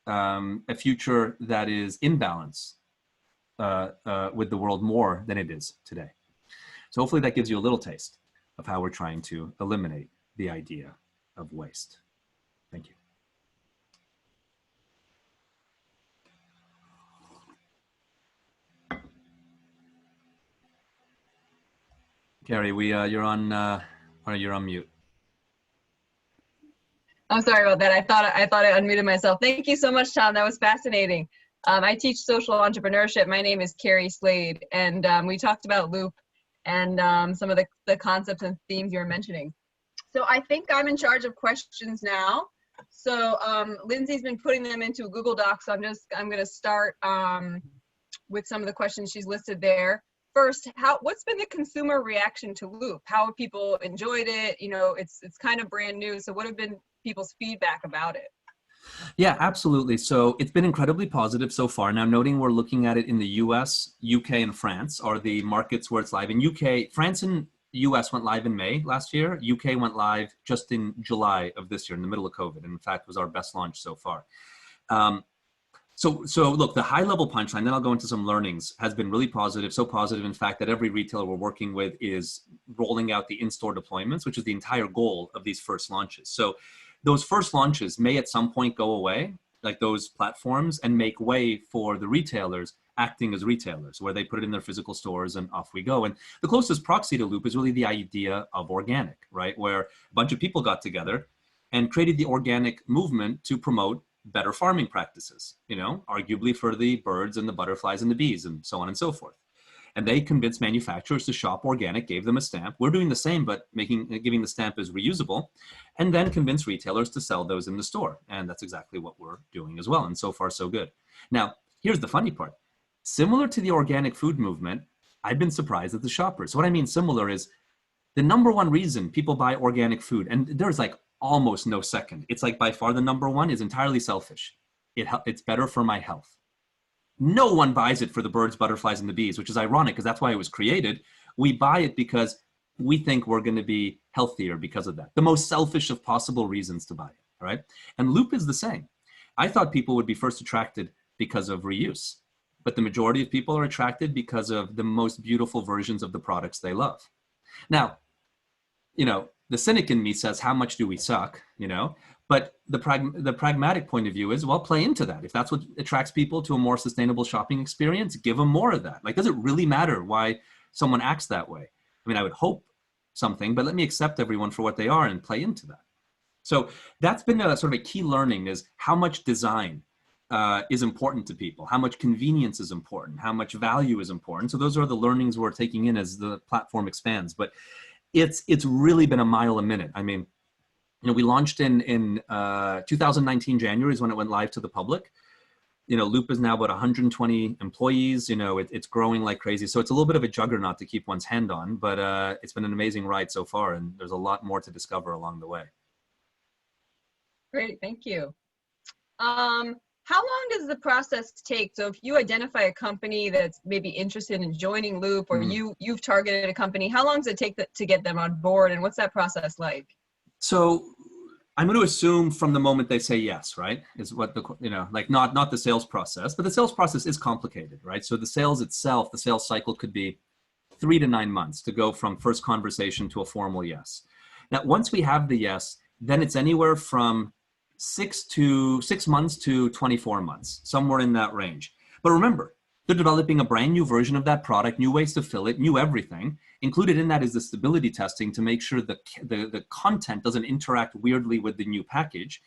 a future that is in balance with the world more than it is today. So hopefully that gives you a little taste of how we're trying to eliminate the idea of waste. Thank you. Carrie, you're on mute. I'm sorry about that. I thought I unmuted myself. Thank you so much, Tom. That was fascinating. I teach social entrepreneurship. My name is Carrie Slade, and we talked about Loop and some of the concepts and themes you were mentioning. So I think I'm in charge of questions now. So Lindsay's been putting them into Google Docs. So I'm going to start with some of the questions she's listed there. First, what's been the consumer reaction to Loop? How have people enjoyed it? It's kind of brand new. So what have been people's feedback about it? Yeah, absolutely. So it's been incredibly positive so far. Now, noting we're looking at it in the US, UK, and France are the markets where it's live. In UK, France and US went live in May last year. UK went live just in July of this year, in the middle of COVID. And in fact, was our best launch so far. So look, the high level punchline, then I'll go into some learnings, has been really positive. So positive, in fact, that every retailer we're working with is rolling out the in-store deployments, which is the entire goal of these first launches. So those first launches may at some point go away, like those platforms, and make way for the retailers acting as retailers, where they put it in their physical stores and off we go. And the closest proxy to Loop is really the idea of organic, right? Where a bunch of people got together and created the organic movement to promote better farming practices, arguably for the birds and the butterflies and the bees and so on and so forth. And they convinced manufacturers to shop organic, gave them a stamp. We're doing the same, but giving the stamp as reusable, and then convince retailers to sell those in the store. And that's exactly what we're doing as well. And so far, so good. Now, here's the funny part. Similar to the organic food movement, I've been surprised at the shoppers. So what I mean similar is the number one reason people buy organic food, and there's like almost no second. It's like by far the number one is entirely selfish. It's better for my health. No one buys it for the birds, butterflies, and the bees, which is ironic because that's why it was created. We buy it because we think we're going to be healthier because of that. The most selfish of possible reasons to buy it, all right? And Loop is the same. I thought people would be first attracted because of reuse, but the majority of people are attracted because of the most beautiful versions of the products they love. Now, the cynic in me says, how much do we suck, But the pragmatic point of view is, well, play into that. If that's what attracts people to a more sustainable shopping experience, give them more of that. Like, does it really matter why someone acts that way? I mean, I would hope something, but let me accept everyone for what they are and play into that. So that's been a sort of a key learning, is how much design is important to people, how much convenience is important, how much value is important. So those are the learnings we're taking in as the platform expands. But it's really been a mile a minute. I mean, we launched in 2019, January is when it went live to the public. Loop is now about 120 employees. It's growing like crazy. So it's a little bit of a juggernaut to keep one's hand on, but it's been an amazing ride so far, and there's a lot more to discover along the way. Great, thank you. How long does the process take? So if you identify a company that's maybe interested in joining Loop, or you've targeted a company, how long does it take to get them on board, and what's that process like? So I'm going to assume from the moment they say yes, right, is what not the sales process, but the sales process is complicated, right? So the sales itself, the sales cycle could be 3 to 9 months to go from first conversation to a formal yes. Now, once we have the yes, then it's anywhere from 6 months to 24 months, somewhere in that range. But remember, they're developing a brand new version of that product, new ways to fill it, new everything. Included in that is the stability testing to make sure the content doesn't interact weirdly with the new package.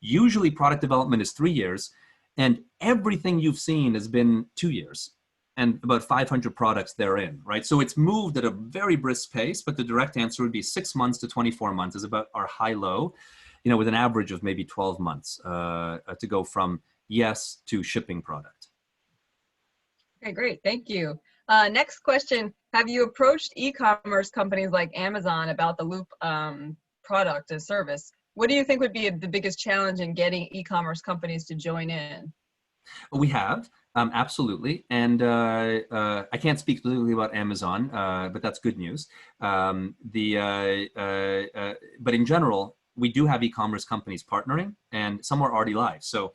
Usually product development is 3 years, and everything you've seen has been 2 years and about 500 products therein, right? So it's moved at a very brisk pace, but the direct answer would be 6 months to 24 months is about our high-low, with an average of maybe 12 months to go from yes to shipping product. Okay, great. Thank you. Next question. Have you approached e-commerce companies like Amazon about the Loop product and service? What do you think would be the biggest challenge in getting e-commerce companies to join in? We have, absolutely. And I can't speak specifically about Amazon, but that's good news. But in general, we do have e-commerce companies partnering, and some are already live. So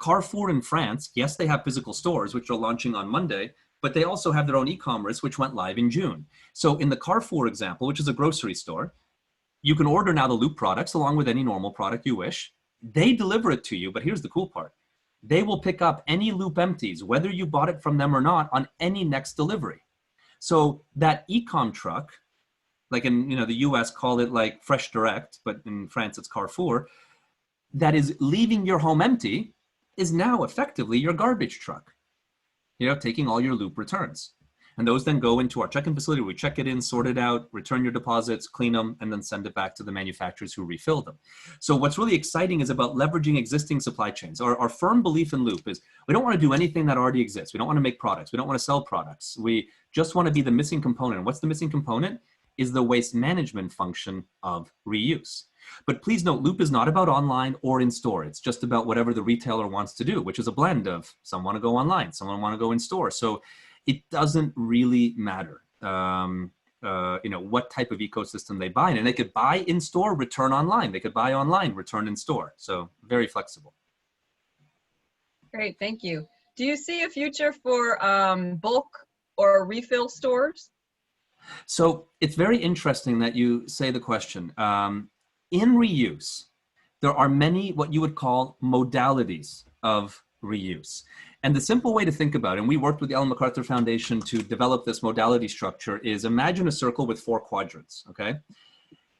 Carrefour in France, yes, they have physical stores, which are launching on Monday, but they also have their own e-commerce, which went live in June. So in the Carrefour example, which is a grocery store, you can order now the Loop products along with any normal product you wish. They deliver it to you, but here's the cool part. They will pick up any Loop empties, whether you bought it from them or not, on any next delivery. So that e-com truck, like in the US call it like Fresh Direct, but in France it's Carrefour, that is leaving your home empty is now effectively your garbage truck, taking all your Loop returns. And those then go into our check-in facility. We check it in, sort it out, return your deposits, clean them, and then send it back to the manufacturers who refill them. So what's really exciting is about leveraging existing supply chains. Our firm belief in Loop is we don't want to do anything that already exists. We don't want to make products. We don't want to sell products. We just want to be the missing component. And what's the missing component? Is the waste management function of reuse. But please note, Loop is not about online or in store. It's just about whatever the retailer wants to do, which is a blend of some want to go online, someone want to go in store. So it doesn't really matter, what type of ecosystem they buy in. And they could buy in store, return online. They could buy online, return in store. So very flexible. Great, thank you. Do you see a future for bulk or refill stores? So it's very interesting that you say the question. In reuse, there are many what you would call modalities of reuse. And the simple way to think about it, and we worked with the Ellen MacArthur Foundation to develop this modality structure, is imagine a circle with 4 quadrants, okay?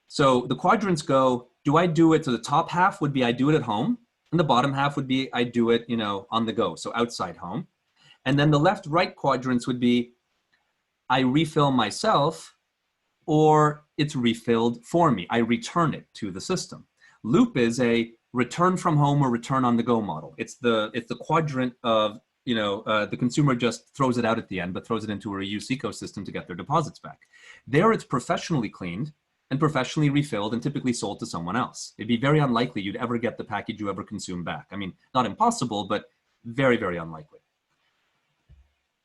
So the quadrants go, do I do it, so the top half would be I do it at home, and the bottom half would be I do it, on the go, so outside home. And then the left-right quadrants would be I refill myself, or it's refilled for me. I return it to the system. Loop is a return from home or return on the go model. It's the quadrant of, the consumer just throws it out at the end, but throws it into a reuse ecosystem to get their deposits back. There it's professionally cleaned and professionally refilled and typically sold to someone else. It'd be very unlikely you'd ever get the package you ever consume back. I mean, not impossible, but very, very unlikely.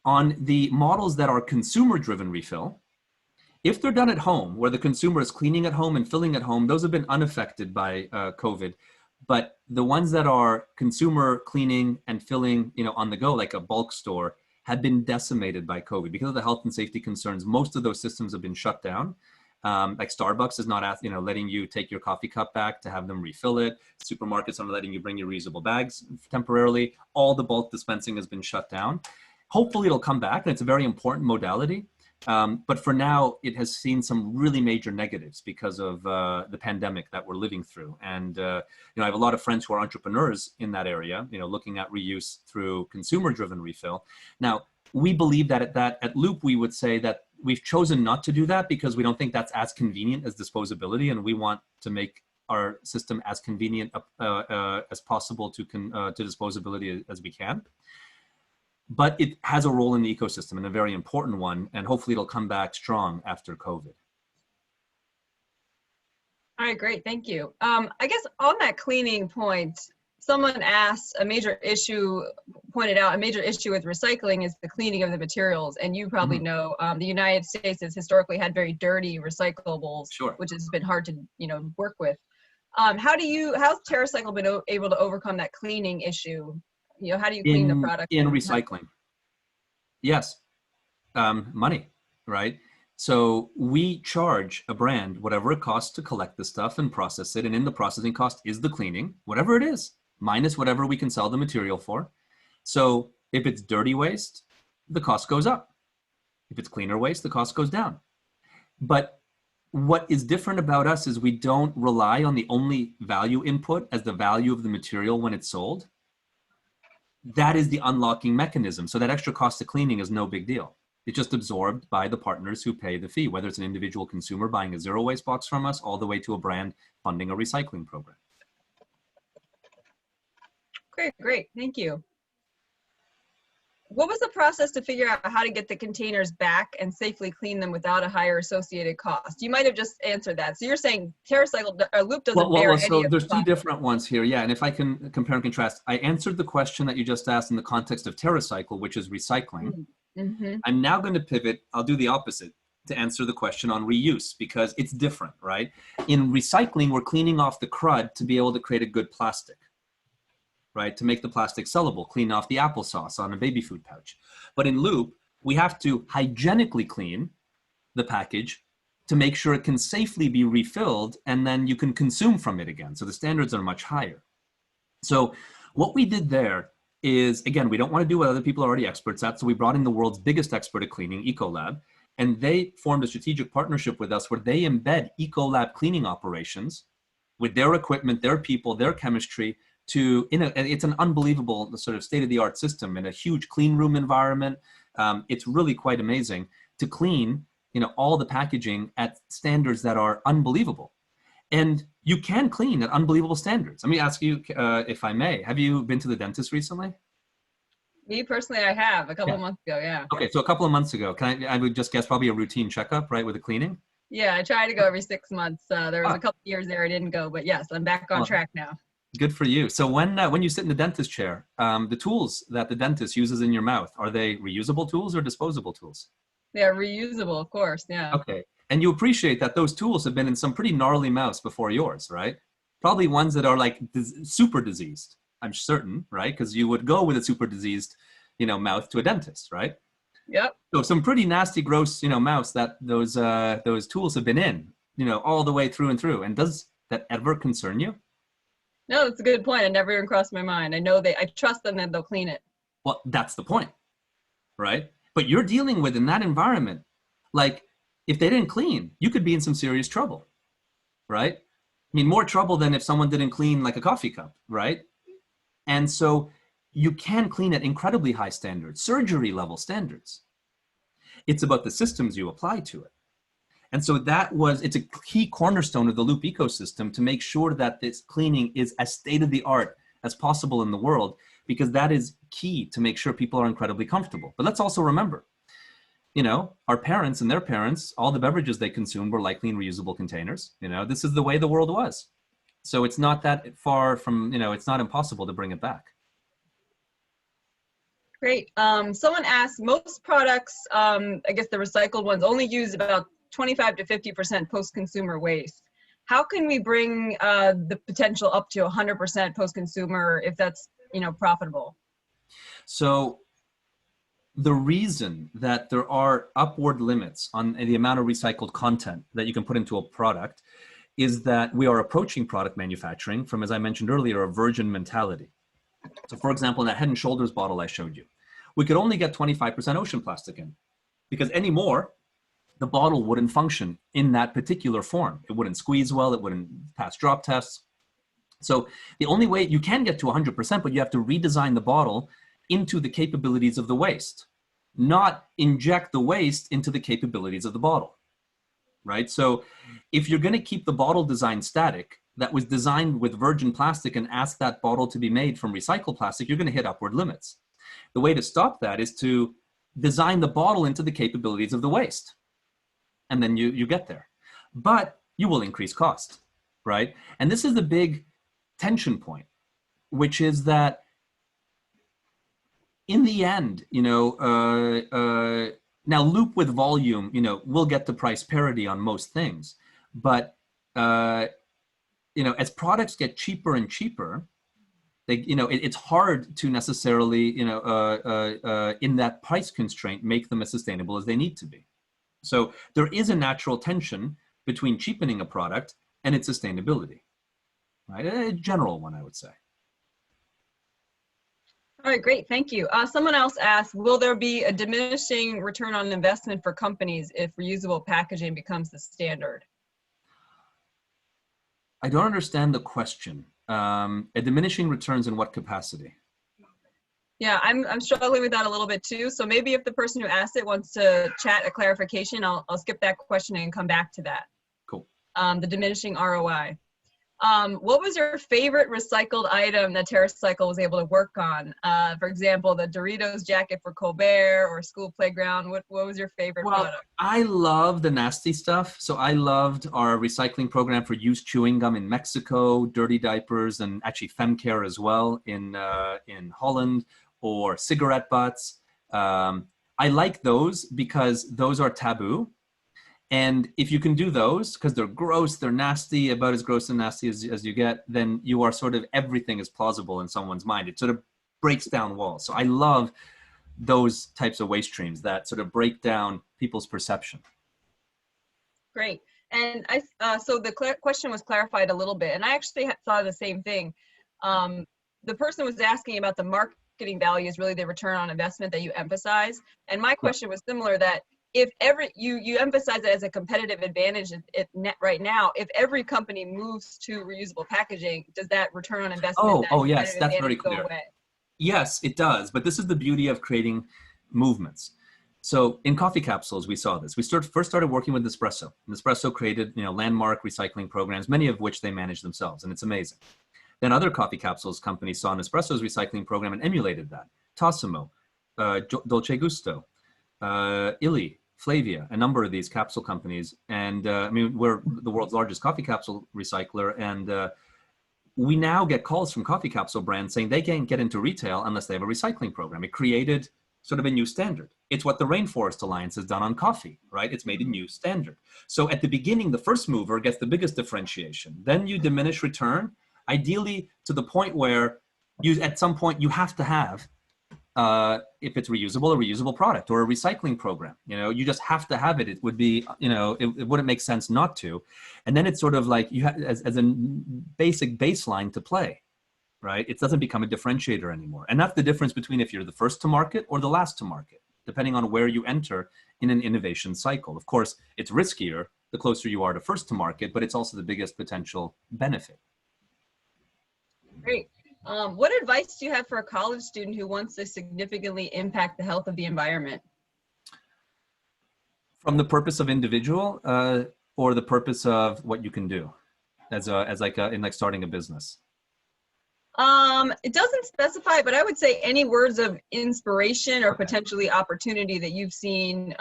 On the models that are consumer-driven refill, if they're done at home, where the consumer is cleaning at home and filling at home, those have been unaffected by COVID. But the ones that are consumer cleaning and filling, on the go, like a bulk store, have been decimated by COVID. Because of the health and safety concerns, most of those systems have been shut down. Like Starbucks is not, letting you take your coffee cup back to have them refill it. Supermarkets aren't letting you bring your reusable bags temporarily. All the bulk dispensing has been shut down. Hopefully it'll come back, and it's a very important modality. But for now, it has seen some really major negatives because of the pandemic that we're living through. And I have a lot of friends who are entrepreneurs in that area, looking at reuse through consumer-driven refill. Now, we believe that at Loop, we would say that we've chosen not to do that because we don't think that's as convenient as disposability, and we want to make our system as convenient as possible to disposability as we can. But it has a role in the ecosystem, and a very important one, and hopefully it'll come back strong after COVID. All right, great, thank you. I guess on that cleaning point, someone asked pointed out a major issue with recycling is the cleaning of the materials. And you probably know the United States has historically had very dirty recyclables, Sure, which has been hard to work with. How's TerraCycle been able to overcome that cleaning issue? How do you clean the product? In recycling? Yes, money, right? So we charge a brand whatever it costs to collect the stuff and process it. And in the processing cost is the cleaning, whatever it is, minus whatever we can sell the material for. So if it's dirty waste, the cost goes up. If it's cleaner waste, the cost goes down. But what is different about us is we don't rely on the only value input as the value of the material when it's sold. That is the unlocking mechanism. So that extra cost of cleaning is no big deal. It's just absorbed by the partners who pay the fee, whether it's an individual consumer buying a zero waste box from us, all the way to a brand funding a recycling program. Great, great. Thank you. What was the process to figure out how to get the containers back and safely clean them without a higher associated cost? You might have just answered that. So you're saying TerraCycle or Loop doesn't bear any so of there's the two different ones here. Yeah, and if I can compare and contrast, I answered the question that you just asked in the context of TerraCycle, which is recycling. Mm-hmm. I'm now going to pivot. I'll do the opposite to answer the question on reuse because it's different, right? In recycling, we're cleaning off the crud to be able to create a good plastic, right? To make the plastic sellable, clean off the applesauce on a baby food pouch. But in Loop, we have to hygienically clean the package to make sure it can safely be refilled and then you can consume from it again. So the standards are much higher. So what we did there is, again, we don't want to do what other people are already experts at. So we brought in the world's biggest expert at cleaning, Ecolab, and they formed a strategic partnership with us where they embed Ecolab cleaning operations with their equipment, their people, their chemistry it's an unbelievable sort of state-of-the-art system in a huge clean room environment. It's really quite amazing to clean, all the packaging at standards that are unbelievable. And you can clean at unbelievable standards. Let me ask you, if I may, have you been to the dentist recently? Me personally, I have a couple of months ago, yeah. Okay, so a couple of months ago, I would just guess probably a routine checkup, right, with the cleaning? Yeah, I try to go every 6 months. There was a couple of years there I didn't go, but yes, I'm back on track now. Good for you. So when you sit in the dentist chair, the tools that the dentist uses in your mouth, are they reusable tools or disposable tools? They're reusable, of course, yeah. Okay. And you appreciate that those tools have been in some pretty gnarly mouths before yours, right? Probably ones that are like super diseased, I'm certain, right? Because you would go with a super diseased, mouth to a dentist, right? Yep. So some pretty nasty, gross, mouths that those tools have been in, all the way through and through. And does that ever concern you? No, it's a good point. It never even crossed my mind. I trust them that they'll clean it. Well, that's the point, right? But you're dealing with in that environment, like if they didn't clean, you could be in some serious trouble, right? I mean, more trouble than if someone didn't clean like a coffee cup, right? And so you can clean at incredibly high standards, surgery level standards. It's about the systems you apply to it. And so it's a key cornerstone of the Loop ecosystem to make sure that this cleaning is as state-of-the-art as possible in the world, because that is key to make sure people are incredibly comfortable. But let's also remember, our parents and their parents, all the beverages they consumed were likely in reusable containers. This is the way the world was. So it's not that far from, it's not impossible to bring it back. Great. Someone asked, most products, I guess the recycled ones, only use about 25 to 50% post-consumer waste. How can we bring the potential up to 100% post-consumer if that's, profitable? So the reason that there are upward limits on the amount of recycled content that you can put into a product is that we are approaching product manufacturing from, as I mentioned earlier, a virgin mentality. So for example, in that Head & Shoulders bottle I showed you, we could only get 25% ocean plastic in because any more, the bottle wouldn't function in that particular form. It wouldn't squeeze well, it wouldn't pass drop tests. So the only way you can get to 100%, but you have to redesign the bottle into the capabilities of the waste, not inject the waste into the capabilities of the bottle, right? So if you're gonna keep the bottle design static, that was designed with virgin plastic and ask that bottle to be made from recycled plastic, you're gonna hit upward limits. The way to stop that is to design the bottle into the capabilities of the waste. And then you get there. But you will increase cost, right? And this is the big tension point, which is that in the end, now Loop with volume, we'll get to price parity on most things. But, as products get cheaper and cheaper, it's hard to necessarily, in that price constraint, make them as sustainable as they need to be. So there is a natural tension between cheapening a product and its sustainability, right? A general one, I would say. All right, great, thank you. Someone else asked, will there be a diminishing return on investment for companies if reusable packaging becomes the standard? I don't understand the question. A diminishing returns in what capacity? Yeah, I'm struggling with that a little bit too. So maybe if the person who asked it wants to chat a clarification, I'll skip that question and come back to that. Cool. The diminishing ROI. What was your favorite recycled item that TerraCycle was able to work on? For example, the Doritos jacket for Colbert or school playground. What was your favorite product? I love the nasty stuff. So I loved our recycling program for used chewing gum in Mexico, dirty diapers, and actually FemCare as well in Holland, or cigarette butts. I like those because those are taboo. And if you can do those, because they're gross, they're nasty, about as gross and nasty as you get, then you are sort of, everything is plausible in someone's mind. It sort of breaks down walls. So I love those types of waste streams that sort of break down people's perception. Great. And so the question was clarified a little bit, and I actually thought the same thing. The person was asking about the marketing value is really the return on investment that you emphasize. And my question was similar, that if you emphasize it as a competitive advantage right now, if every company moves to reusable packaging, does that return on investment? Oh yes, that's very clear. Yes, it does. But this is the beauty of creating movements. So in coffee capsules, we saw this. We first started working with Nespresso. Nespresso created, landmark recycling programs, many of which they manage themselves, and it's amazing. Then other coffee capsules companies saw Nespresso's recycling program and emulated that. Tassimo, Dolce Gusto, Illy, Flavia, a number of these capsule companies. And we're the world's largest coffee capsule recycler. And we now get calls from coffee capsule brands saying they can't get into retail unless they have a recycling program. It created sort of a new standard. It's what the Rainforest Alliance has done on coffee, right? It's made a new standard. So at the beginning, the first mover gets the biggest differentiation. Then you diminish return, ideally to the point where at some point you have to have, if it's reusable, a reusable product or a recycling program. You just have to have it. It would be, it wouldn't make sense not to. And then it's sort of like you have as a basic baseline to play, right? It doesn't become a differentiator anymore. And that's the difference between if you're the first to market or the last to market, depending on where you enter in an innovation cycle. Of course, it's riskier the closer you are to first to market, but it's also the biggest potential benefit. Great. What advice do you have for a college student who wants to significantly impact the health of the environment? From the purpose of individual or the purpose of what you can do in starting a business? It doesn't specify, but I would say any words of inspiration or potentially opportunity that you've seen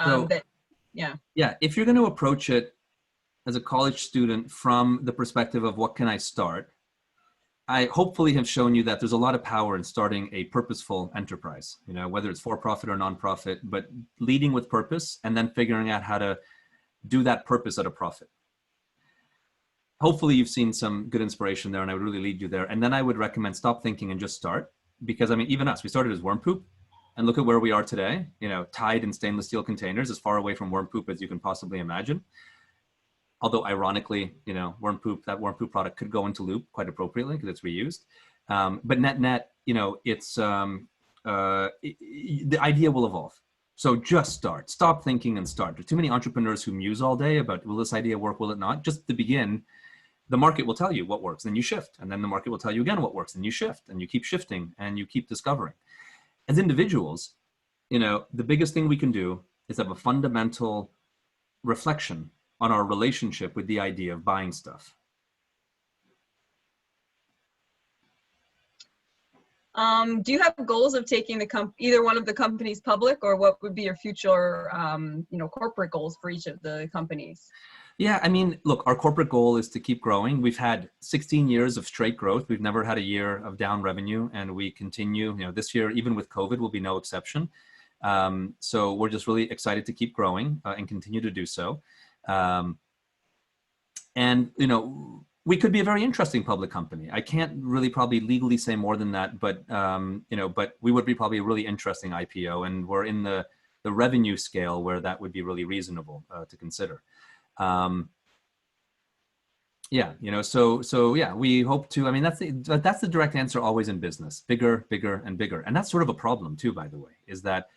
Yeah, if you're going to approach it as a college student from the perspective of what can I start, I hopefully have shown you that there's a lot of power in starting a purposeful enterprise, whether it's for-profit or nonprofit, but leading with purpose and then figuring out how to do that purpose at a profit. Hopefully you've seen some good inspiration there, and I would really lead you there. And then I would recommend stop thinking and just start, because even us, we started as worm poop, and look at where we are today, tied in stainless steel containers, as far away from worm poop as you can possibly imagine. Although ironically, that worm poop product could go into loop quite appropriately because it's reused. But net, it's the idea will evolve. So just start. Stop thinking and start. There's too many entrepreneurs who muse all day about, will this idea work, will it not? Just to begin, the market will tell you what works, then you shift. And then the market will tell you again what works, and you shift, and you keep shifting, and you keep discovering. As individuals, the biggest thing we can do is have a fundamental reflection on our relationship with the idea of buying stuff. Do you have goals of taking either one of the companies public, or what would be your future, corporate goals for each of the companies? Yeah, look, our corporate goal is to keep growing. We've had 16 years of straight growth. We've never had a year of down revenue, and we continue, this year, even with COVID, will be no exception. So we're just really excited to keep growing and continue to do so. We could be a very interesting public company. I can't really probably legally say more than that, but but we would be probably a really interesting IPO, and we're in the the revenue scale where that would be really reasonable to consider. Yeah, you know, so yeah, we hope to, I mean, that's the direct answer always in business: bigger, bigger, and bigger. And that's sort of a problem too, by the way, is that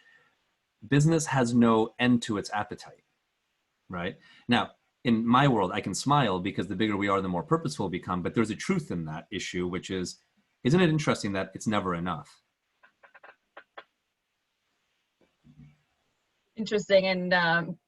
business has no end to its appetite, right? Now, in my world, I can smile because the bigger we are, the more purposeful we become. But there's a truth in that issue, which is, isn't it interesting that it's never enough? Interesting. And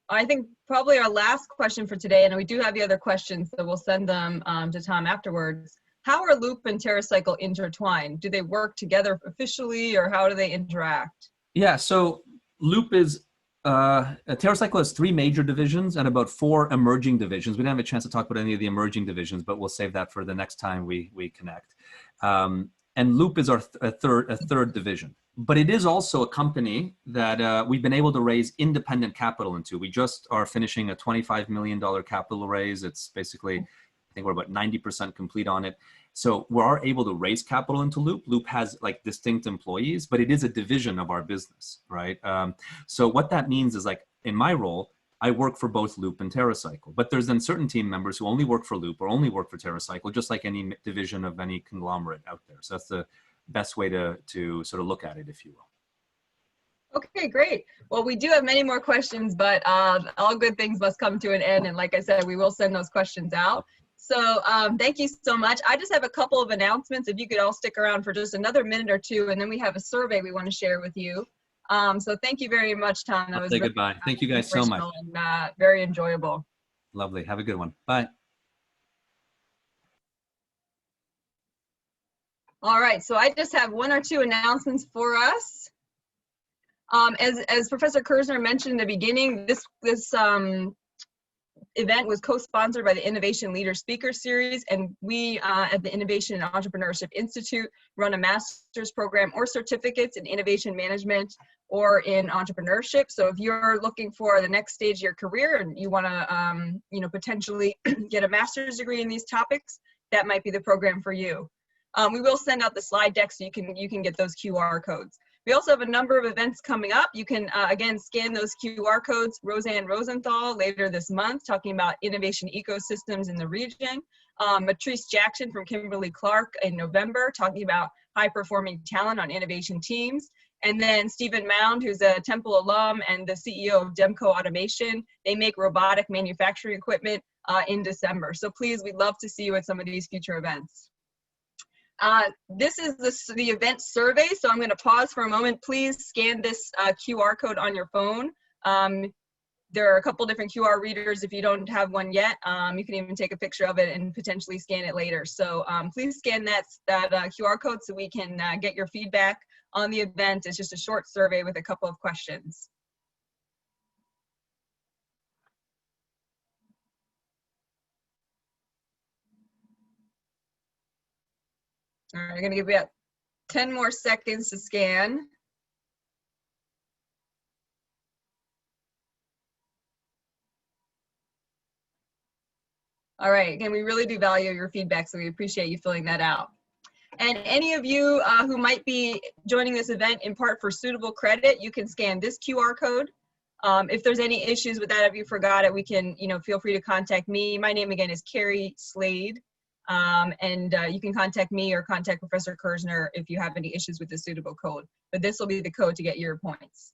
I think probably our last question for today, and we do have the other questions, so we'll send them to Tom afterwards. How are Loop and TerraCycle intertwined? Do they work together officially, or how do they interact? Yeah, so Loop is, TerraCycle has 3 major divisions and about 4 emerging divisions. We didn't have a chance to talk about any of the emerging divisions, but we'll save that for the next time we connect. And Loop is our third division. But it is also a company that we've been able to raise independent capital into. We just are finishing a $25 million capital raise. It's basically, I think we're about 90% complete on it. So we are able to raise capital into Loop. Loop has like distinct employees, but it is a division of our business, right? So what that means is, like, in my role, I work for both Loop and TerraCycle, but there's then certain team members who only work for Loop or only work for TerraCycle, just like any division of any conglomerate out there. So that's the best way to sort of look at it, if you will. Okay, great. Well, we do have many more questions, but all good things must come to an end. And like I said, we will send those questions out. So thank you so much. I just have a couple of announcements. If you could all stick around for just another minute or two, and then we have a survey we want to share with you. So thank you very much, Tom. That I'll was say really goodbye. Thank you guys so much. And, very enjoyable. Lovely. Have a good one. Bye. All right, so I just have 1 or 2 announcements for us. As Professor Kersner mentioned in the beginning, this event was co-sponsored by the Innovation Leader Speaker Series, and we at the Innovation and Entrepreneurship Institute run a master's program or certificates in innovation management or in entrepreneurship. So if you're looking for the next stage of your career and you want to potentially get a master's degree in these topics, that might be the program for you. We will send out the slide deck so you can get those QR codes. We also have a number of events coming up. You can, again, scan those QR codes. Roseanne Rosenthal later this month, talking about innovation ecosystems in the region. Matrice Jackson from Kimberly-Clark in November, talking about high-performing talent on innovation teams. And then Stephen Mound, who's a Temple alum and the CEO of Demco Automation. They make robotic manufacturing equipment in December. So please, we'd love to see you at some of these future events. This is the event survey, so I'm going to pause for a moment. Please scan this QR code on your phone. There are a couple different QR readers if you don't have one yet. You can even take a picture of it and potentially scan it later. So please scan that QR code so we can get your feedback on the event. It's just a short survey with a couple of questions. All right, I'm going to give you 10 more seconds to scan. All right, again, we really do value your feedback, so we appreciate you filling that out. And any of you who might be joining this event in part for suitable credit, you can scan this QR code. If there's any issues with that, if you forgot it, we can, feel free to contact me. My name again is Carrie Slade. And you can contact me or contact Professor Kersner if you have any issues with the suitable code. But this will be the code to get your points.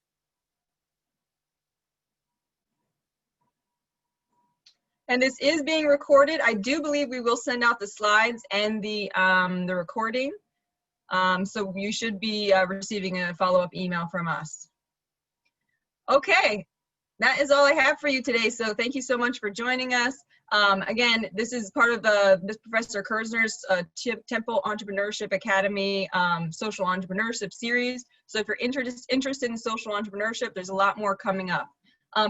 And this is being recorded. I do believe we will send out the slides and the recording. So you should be receiving a follow-up email from us. Okay, that is all I have for you today. So thank you so much for joining us. Again, this is part of this Professor Kersner's Temple Entrepreneurship Academy Social Entrepreneurship Series. So if you're interested in social entrepreneurship, there's a lot more coming up.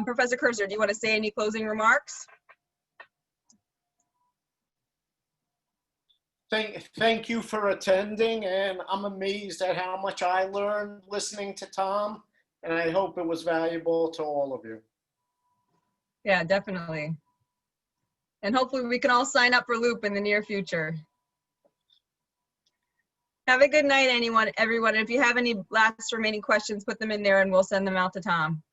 Professor Kersner, do you want to say any closing remarks? Thank you for attending, and I'm amazed at how much I learned listening to Tom, and I hope it was valuable to all of you. Yeah, definitely. And hopefully we can all sign up for Loop in the near future. Have a good night, everyone. If you have any last remaining questions, put them in there and we'll send them out to Tom.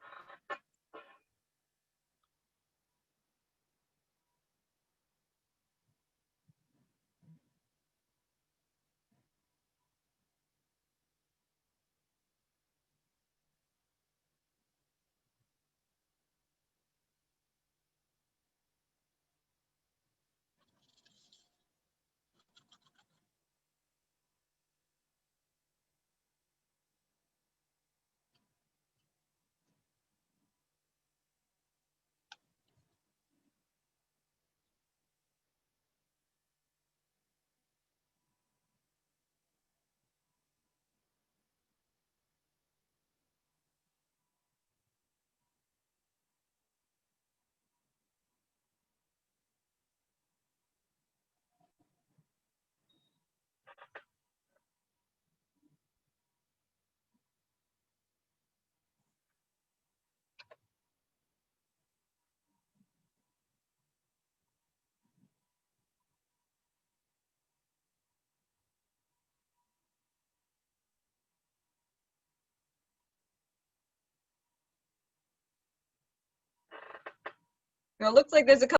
Well, it looks like there's a couple